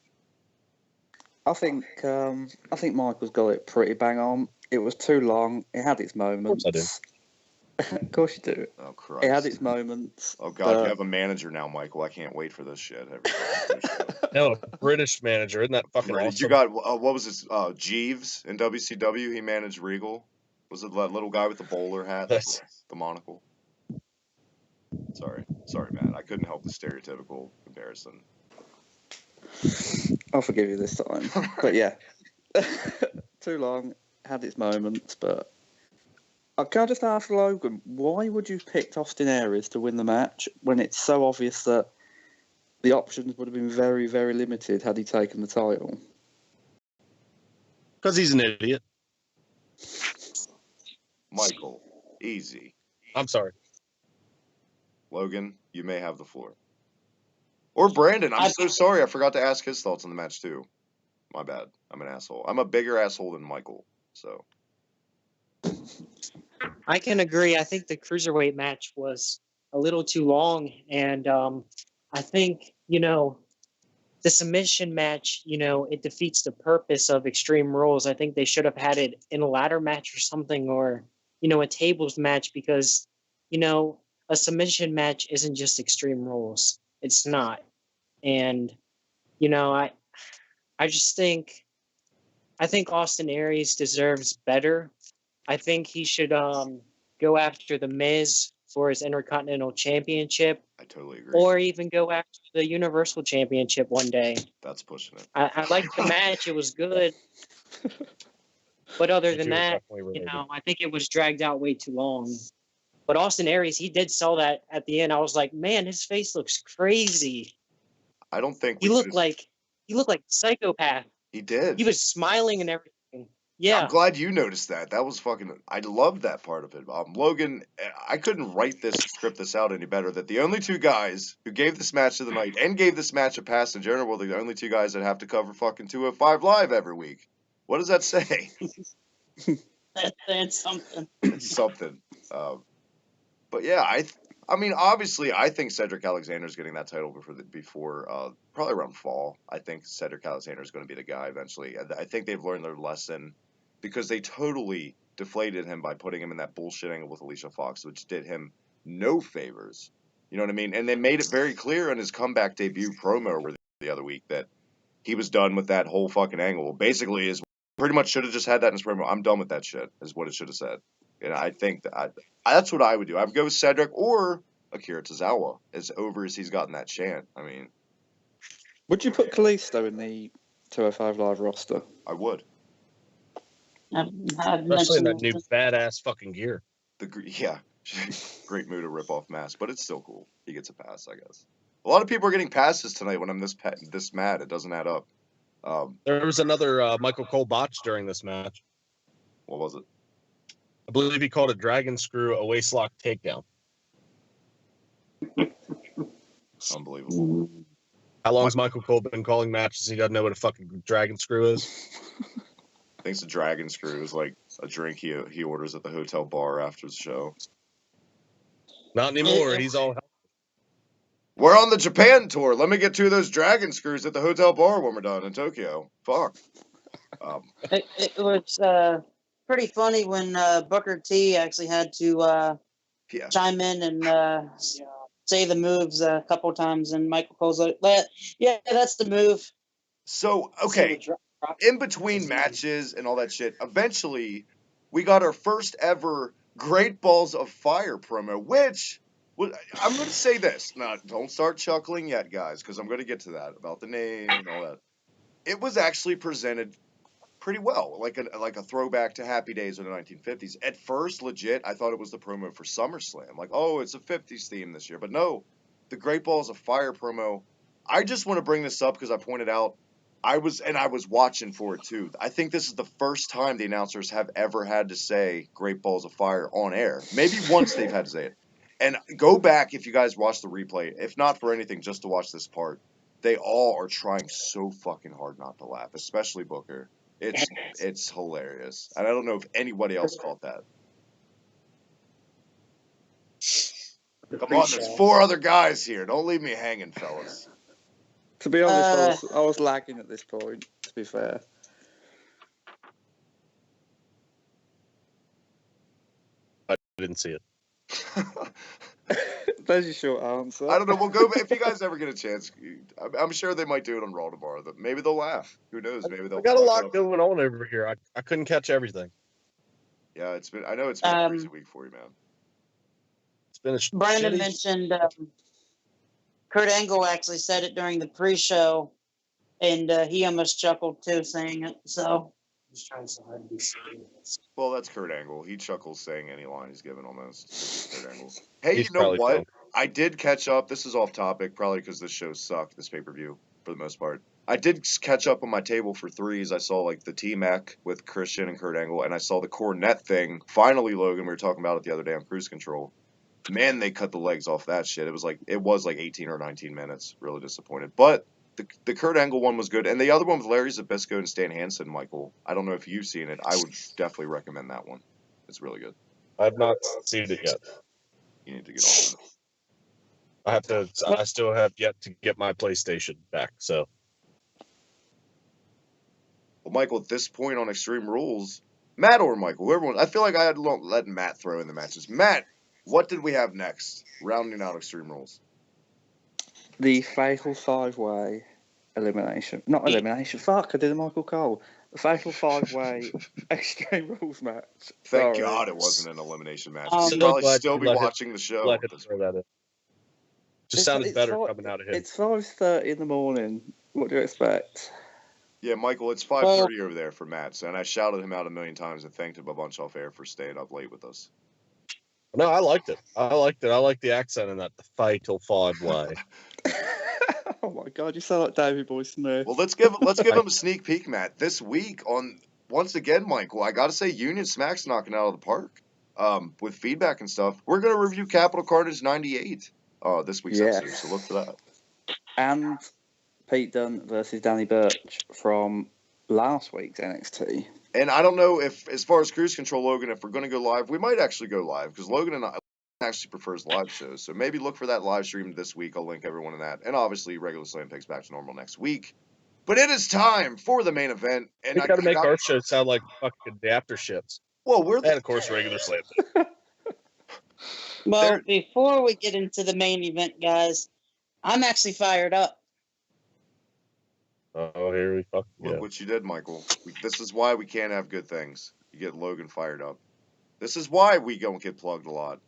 Speaker 2: I think Michael's got it pretty bang on. It was too long. It had its moments.
Speaker 5: Of course I do.
Speaker 2: Of course you do.
Speaker 1: Oh Christ!
Speaker 2: It had its moments.
Speaker 1: Oh God, you have a manager now, Michael. I can't wait for this shit.
Speaker 5: No, British manager, isn't that fucking awesome?
Speaker 1: You got what was this? Jeeves in WCW. He managed Regal. Was it that little guy with the bowler hat? The monocle. Sorry, man. I couldn't help the stereotypical comparison.
Speaker 2: I'll forgive you this time. But yeah, too long. Had its moments, but. Can I just ask Logan, why would you pick Austin Aries to win the match when it's so obvious that the options would have been very, very limited had he taken the title?
Speaker 5: Because he's an idiot.
Speaker 1: Michael, easy.
Speaker 5: I'm sorry.
Speaker 1: Logan, you may have the floor. Or Brandon, I'm so sorry. I forgot to ask his thoughts on the match too. My bad. I'm an asshole. I'm a bigger asshole than Michael, so...
Speaker 4: I can agree. I think the Cruiserweight match was a little too long. And I think, the submission match, it defeats the purpose of Extreme Rules. I think they should have had it in a ladder match or something, or, a tables match, because, a submission match isn't just Extreme Rules. It's not. And, I think Austin Aries deserves better. I think he should go after The Miz for his Intercontinental Championship.
Speaker 1: I totally agree.
Speaker 4: Or even go after the Universal Championship one day.
Speaker 1: That's pushing it.
Speaker 4: I liked the match. It was good. But other than that, I think it was dragged out way too long. But Austin Aries, he did sell that at the end. I was like, man, his face looks crazy.
Speaker 1: I don't think
Speaker 4: he looked like a psychopath.
Speaker 1: He did.
Speaker 4: He was smiling and everything. Yeah.
Speaker 1: I'm glad you noticed that. That was fucking... I loved that part of it. Logan, I couldn't script this out any better, that the only two guys who gave this match to the night and gave this match a pass in general were the only two guys that have to cover fucking 205 Live every week. What does that say?
Speaker 3: That's something.
Speaker 1: It's something. But yeah, I mean, obviously, I think Cedric Alexander's getting that title before probably around fall. I think Cedric Alexander is going to be the guy eventually. I think they've learned their lesson because they totally deflated him by putting him in that bullshit angle with Alicia Fox, which did him no favors. You know what I mean? And they made it very clear in his comeback debut promo the other week that he was done with that whole fucking angle. Basically, is pretty much should have just had that in his promo. I'm done with that shit, is what it should have said. And I think that's what I would do. I would go with Cedric or Akira Tozawa, as over as he's gotten that chant. I mean,
Speaker 2: would you put Kalisto in the 205 Live roster?
Speaker 1: I would.
Speaker 5: Especially in that new badass fucking gear.
Speaker 1: Great move to rip off mask, but it's still cool. He gets a pass, I guess. A lot of people are getting passes tonight when I'm this mad. It doesn't add up.
Speaker 5: There was another Michael Cole botch during this match.
Speaker 1: What was it?
Speaker 5: I believe he called a dragon screw a waistlock takedown.
Speaker 1: Unbelievable.
Speaker 5: How long has Michael Cole been calling matches? He doesn't know what a fucking dragon screw is.
Speaker 1: Thinks the dragon screw is like a drink he orders at the hotel bar after the show.
Speaker 5: Not anymore. He's all.
Speaker 1: We're on the Japan tour. Let me get two of those dragon screws at the hotel bar when we're done in Tokyo. Fuck.
Speaker 3: It was pretty funny when Booker T actually had to
Speaker 1: Yeah.
Speaker 3: chime in and say the moves a couple times, and Michael Cole's like, "Yeah, that's the move."
Speaker 1: So, okay, in between matches and all that shit, eventually we got our first ever Great Balls of Fire promo, which I'm going to say this. Now, don't start chuckling yet, guys, because I'm going to get to that about the name and all that. It was actually presented pretty well, like a throwback to Happy Days of the 1950s. At first, legit, I thought it was the promo for SummerSlam. Like, oh, it's a 50s theme this year. But no, the Great Balls of Fire promo. I just want to bring this up because I pointed out I was watching for it too. I think this is the first time the announcers have ever had to say Great Balls of Fire on air. Maybe once they've had to say it. And go back if you guys watch the replay, if not for anything, just to watch this part. They all are trying so fucking hard not to laugh, especially Booker. It's hilarious. And I don't know if anybody else caught that. Come on, there's 4 other guys here. Don't leave me hanging, fellas.
Speaker 2: To be honest, I was lagging at this point, to be fair.
Speaker 5: I didn't see it.
Speaker 2: There's your short answer.
Speaker 1: I don't know. We'll go if you guys ever get a chance. I'm sure they might do it on Raw tomorrow. Maybe they'll laugh. Who knows? Maybe they'll.
Speaker 5: I got a
Speaker 1: fuck
Speaker 5: lot
Speaker 1: up.
Speaker 5: going on over here. I couldn't catch everything.
Speaker 1: Yeah, I know it's been a crazy week for you, man.
Speaker 5: It's been a
Speaker 3: Brandon
Speaker 5: shitty-
Speaker 3: mentioned Kurt Angle actually said it during the pre-show, and he almost chuckled too saying it. So
Speaker 4: He's trying so hard to be serious.
Speaker 1: Well, that's Kurt Angle. He chuckles saying any line he's given almost. This is Kurt Angle. Hey,
Speaker 5: He's
Speaker 1: you know
Speaker 5: probably
Speaker 1: what?
Speaker 5: drunk.
Speaker 1: I did catch up. This is off topic, probably because this show sucked, this pay-per-view, for the most part. I did catch up on my table for threes. I saw, like, the T-Mac with Christian and Kurt Angle, and I saw the Cornette thing. Finally, Logan, we were talking about it the other day on Cruise Control. Man, they cut the legs off that shit. It was like 18 or 19 minutes. Really disappointed. But the Kurt Angle one was good. And the other one with Larry Zbyszko and Stan Hansen, Michael. I don't know if you've seen it. I would definitely recommend that one. It's really good.
Speaker 5: I've not seen it yet.
Speaker 1: You need to get on it.
Speaker 5: I still have yet to get my PlayStation back. So
Speaker 1: Well, Michael, at this point on Extreme Rules, Matt or Michael, whoever. I feel like I had to let Matt throw in the matches. Matt, what did we have next? Rounding out Extreme Rules.
Speaker 2: The Fatal 5-Way elimination. Not elimination. Fuck, I did a Michael Cole. The Fatal 5-Way Extreme Rules match.
Speaker 1: Thank
Speaker 2: Sorry.
Speaker 1: God it wasn't an elimination match.
Speaker 3: I'm
Speaker 1: You'd
Speaker 5: so
Speaker 1: probably
Speaker 5: glad
Speaker 1: still
Speaker 5: you
Speaker 1: be
Speaker 5: let him-
Speaker 1: watching the show.
Speaker 5: let
Speaker 1: at
Speaker 5: him
Speaker 1: this
Speaker 5: throw that in. Just
Speaker 2: It's-
Speaker 5: sounded
Speaker 2: it's
Speaker 5: better
Speaker 2: fi-
Speaker 5: coming out of him.
Speaker 2: It's 5:30 in the morning. What do you expect?
Speaker 1: Yeah, Michael, it's 5:30 over there for Matt, and I shouted him out a million times and thanked him a bunch off air for staying up late with us.
Speaker 5: No, I liked it. I liked the accent in that, the Fatal 5-Way.
Speaker 2: Oh my God, you sound like Davey Boy Smith.
Speaker 1: Well, let's give him a sneak peek, Matt. This week on once again, Michael, I gotta say Union Smack's knocking it out of the park. With feedback and stuff. We're gonna review Capital Carnage 98 this week's
Speaker 2: Yes.
Speaker 1: episode, so look for that.
Speaker 2: And Pete Dunne versus Danny Burch from last week's NXT.
Speaker 1: And I don't know if, as far as Cruise Control, Logan, if we're gonna go live, we might actually go live because Logan and I actually prefers live shows. So maybe look for that live stream this week. I'll link everyone in that. And obviously, regular Slam Picks back to normal next week. But it is time for the main event. And
Speaker 5: We got to make our show sound like fucking the after shits.
Speaker 1: Well, we're
Speaker 5: And of course, regular Slam.
Speaker 3: well,
Speaker 1: There-
Speaker 3: before we get into the main event, guys, I'm actually fired up.
Speaker 5: Oh, here we fucking
Speaker 1: Look
Speaker 5: go.
Speaker 1: what you did, Michael. This is why we can't have good things. You get Logan fired up. This is why we don't get plugged a lot.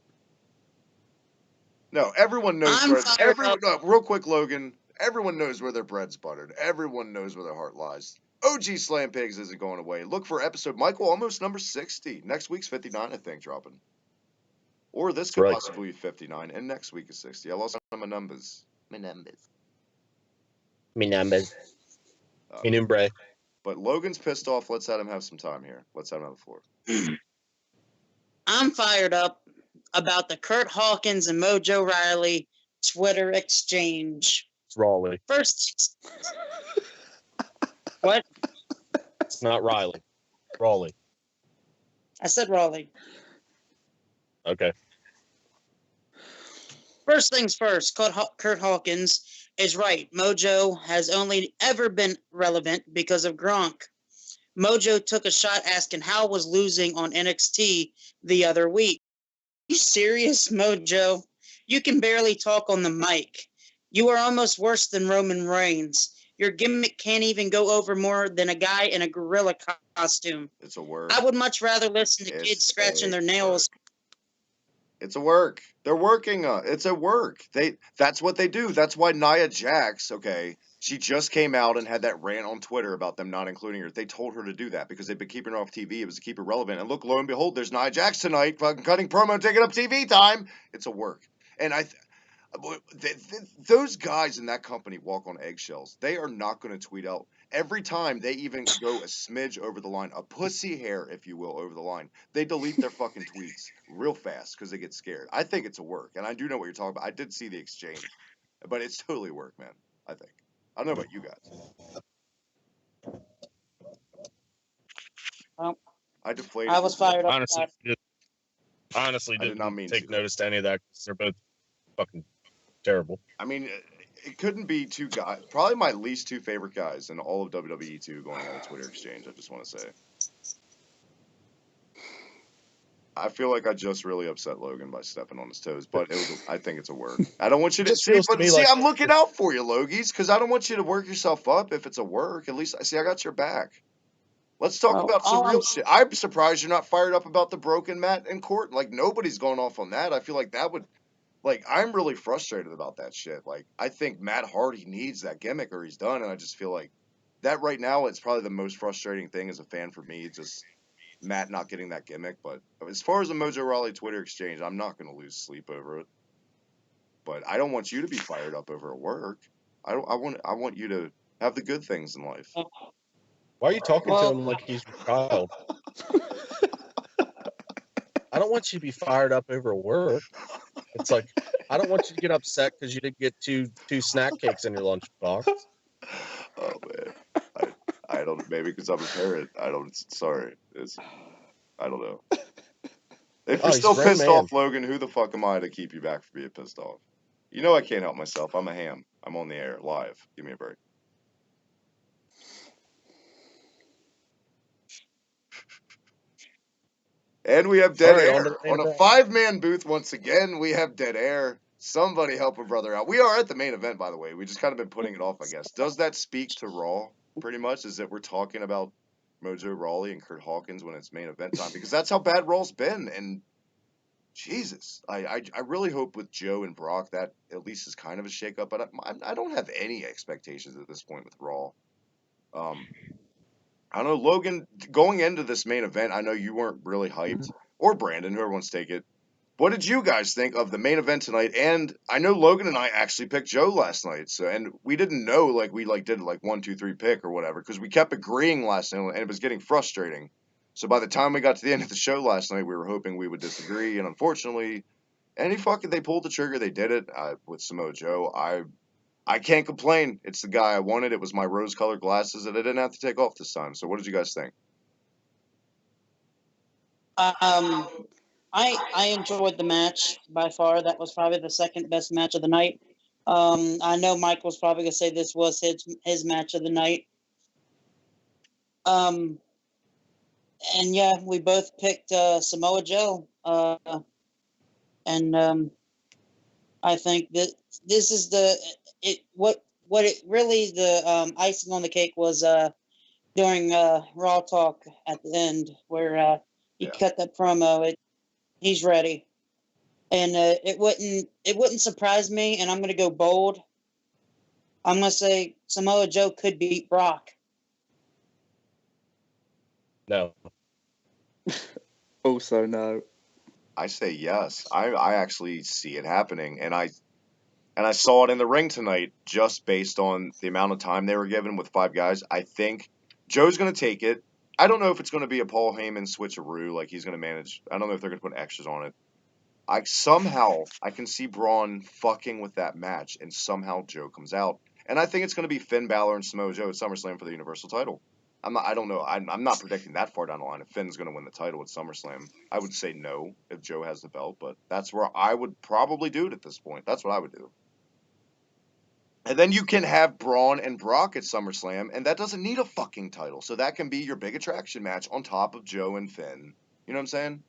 Speaker 1: No, everyone knows
Speaker 3: I'm
Speaker 1: where.
Speaker 3: fired
Speaker 1: No, real quick, Logan. Everyone knows where their bread's buttered. Everyone knows where their heart lies. OG Slam Pigs isn't going away. Look for episode, Michael, almost number 60. Next week's 59, I think, dropping. Or this could
Speaker 5: Right.
Speaker 1: possibly be 59, and next week is 60. I lost my numbers. My numbers.
Speaker 5: Me numbers.
Speaker 1: Uh,
Speaker 5: Me numbre.
Speaker 1: But Logan's pissed off. Let's let him have some time here. Let's have him on the floor.
Speaker 3: I'm fired up about the Kurt Hawkins and Mojo Riley Twitter exchange.
Speaker 5: It's Raleigh.
Speaker 3: First, what?
Speaker 5: It's not Riley. Raleigh.
Speaker 3: I said Raleigh.
Speaker 5: Okay.
Speaker 3: First things first, Kurt Hawkins is right. Mojo has only ever been relevant because of Gronk. Mojo took a shot asking how was losing on NXT the other week. Are you serious, Mojo? You can barely talk on the mic. You are almost worse than Roman Reigns. Your gimmick can't even go over more than a guy in a gorilla costume.
Speaker 1: It's a work.
Speaker 3: I would much rather listen to kids scratching their nails.
Speaker 1: It's a work. They're working on it's a work. That's what they do. That's why Nia Jax, okay, she just came out and had that rant on Twitter about them not including her. They told her to do that because they've been keeping her off TV. It was to keep her relevant. And look, lo and behold, there's Nia Jax tonight, fucking cutting promo, taking up TV time. It's a work. And those guys in that company walk on eggshells. They are not going to tweet out every time they even go a smidge over the line, a pussy hair, if you will, over the line. They delete their fucking tweets real fast because they get scared. I think it's a work, and I do know what you're talking about. I did see the exchange, but it's totally work, man. I think. I don't know about you guys. I deflated.
Speaker 3: I was fired up.
Speaker 5: Honestly,
Speaker 1: I did not mean
Speaker 5: take
Speaker 1: to.
Speaker 5: notice to any of that because they're both fucking terrible.
Speaker 1: I mean, it couldn't be two guys. Probably my least two favorite guys in all of WWE 2 going on a Twitter exchange. I just want to say. I feel like I just really upset Logan by stepping on his toes, but I think it's a work. I don't want you to see, I'm looking out for you, Logies, because I don't want you to work yourself up if it's a work. At least I got your back. Let's talk about some real shit. I'm surprised you're not fired up about the broken Matt in court. Like, nobody's going off on that. I feel like that would, like, I'm really frustrated about that shit. Like, I think Matt Hardy needs that gimmick or he's done, and I just feel like that right now, it's probably the most frustrating thing as a fan for me, just Matt not getting that gimmick. But as far as the Mojo Rawley Twitter exchange, I'm not going to lose sleep over it. But I don't want you to be fired up over a work. I want you to have the good things in life.
Speaker 5: Why are you talking to him like he's your child? I don't want you to be fired up over work. It's like, I don't want you to get upset because you didn't get two snack cakes in your lunchbox.
Speaker 1: Oh man, I don't. Maybe because I'm a parent. Sorry. I don't know. If you're still pissed off, Logan, who the fuck am I to keep you back from being pissed off? You know I can't help myself. I'm a ham. I'm on the air live. Give me a break. And we have dead air. On a 5-man booth once again, we have dead air. Somebody help a brother out. We are at the main event, by the way. We just kind of been putting it off, I guess. Does that speak to Raw, pretty much? Is that we're talking about Mojo Rawley and Kurt Hawkins when it's main event time? Because that's how bad Raw's been. And Jesus, I really hope with Joe and Brock that at least is kind of a shakeup. But I don't have any expectations at this point with Raw. I don't know, Logan, going into this main event, I know you weren't really hyped, or Brandon, whoever wants to take it. What did you guys think of the main event tonight? And I know Logan and I actually picked Joe last night, and we didn't know, like, we did 1, 2, 3 pick or whatever, because we kept agreeing last night, and it was getting frustrating. So by the time we got to the end of the show last night, we were hoping we would disagree, and unfortunately, they pulled the trigger, they did it with Samoa Joe. I can't complain. It's the guy I wanted. It was my rose-colored glasses that I didn't have to take off this time. So what did you guys think?
Speaker 3: I enjoyed the match by far. That was probably the second best match of the night. I know Michael's probably gonna say this was his match of the night. And yeah, we both picked Samoa Joe. And I think that this is the icing on the cake was during Raw Talk at the end where he cut that promo. He's ready, and it wouldn't surprise me. And I'm gonna go bold. I'm gonna say Samoa Joe could beat Brock.
Speaker 5: No.
Speaker 2: Also no.
Speaker 1: I say yes. I actually see it happening, and I saw it in the ring tonight just based on the amount of time they were given with 5 guys. I think Joe's going to take it. I don't know if it's going to be a Paul Heyman switcheroo, like he's going to manage. I don't know if they're going to put extras on it. I can see Braun fucking with that match, and somehow Joe comes out. And I think it's going to be Finn Balor and Samoa Joe at SummerSlam for the Universal title. I don't know. I'm not predicting that far down the line. If Finn's going to win the title at SummerSlam, I would say no if Joe has the belt, but that's where I would probably do it at this point. That's what I would do. And then you can have Braun and Brock at SummerSlam, and that doesn't need a fucking title. So that can be your big attraction match on top of Joe and Finn. You know what I'm saying?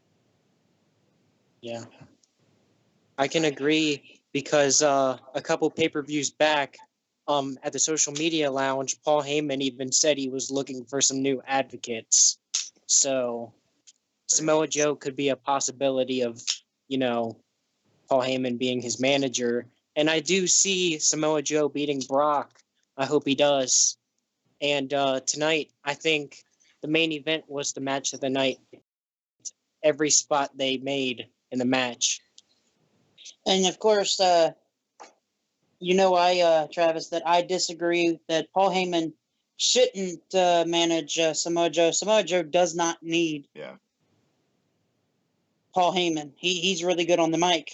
Speaker 4: Yeah. I can agree because a couple pay-per-views back, at the social media lounge, Paul Heyman even said he was looking for some new advocates. So Samoa Joe could be a possibility of, Paul Heyman being his manager. And I do see Samoa Joe beating Brock. I hope he does. And tonight, I think the main event was the match of the night. Every spot they made in the match.
Speaker 3: And of course, Travis, that I disagree that Paul Heyman shouldn't manage Samoa Joe. Samoa Joe does not need Paul Heyman. He's really good on the mic.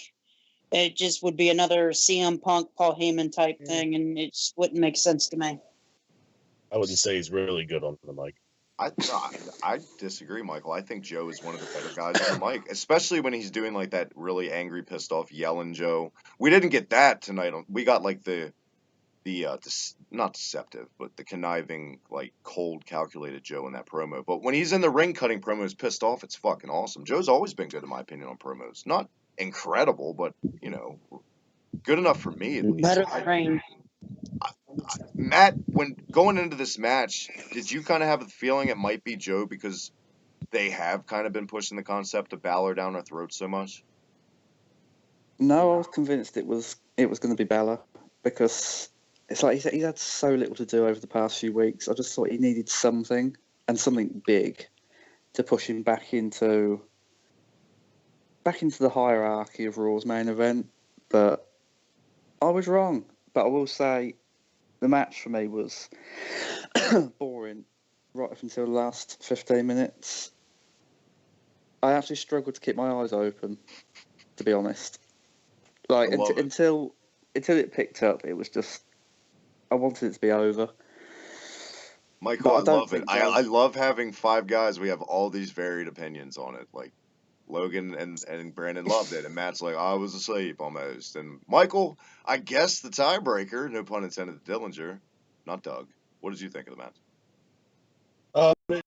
Speaker 3: It just would be another CM Punk, Paul Heyman type thing, and it just wouldn't make sense to me.
Speaker 5: I wouldn't say he's really good on the mic.
Speaker 1: I disagree, Michael. I think Joe is one of the better guys on the mic, especially when he's doing like that really angry, pissed off, yelling Joe. We didn't get that tonight. We got like the not deceptive, but the conniving, like cold, calculated Joe in that promo. But when he's in the ring cutting promos pissed off, it's fucking awesome. Joe's always been good in my opinion on promos. Not incredible, but good enough for me at least.
Speaker 3: Better than Reigns.
Speaker 1: Matt, when going into this match, did you kind of have the feeling it might be Joe because they have kind of been pushing the concept of Balor down our throats so much?
Speaker 2: No, I was convinced it was going to be Balor because it's like he's had so little to do over the past few weeks. I just thought he needed something and something big to push him back into the hierarchy of Raw's main event. But I was wrong. But I will say the match for me was boring right up until the last 15 minutes. I actually struggled to keep my eyes open, to be honest. Like until it picked up, it was just I wanted it to be over.
Speaker 1: Michael, I love it. I love having five guys. We have all these varied opinions on it. Like Logan and Brandon loved it, and Matt's like, I was asleep almost. And Michael, I guess the tiebreaker, no pun intended, to Dillinger, not Doug. What did you think of the match?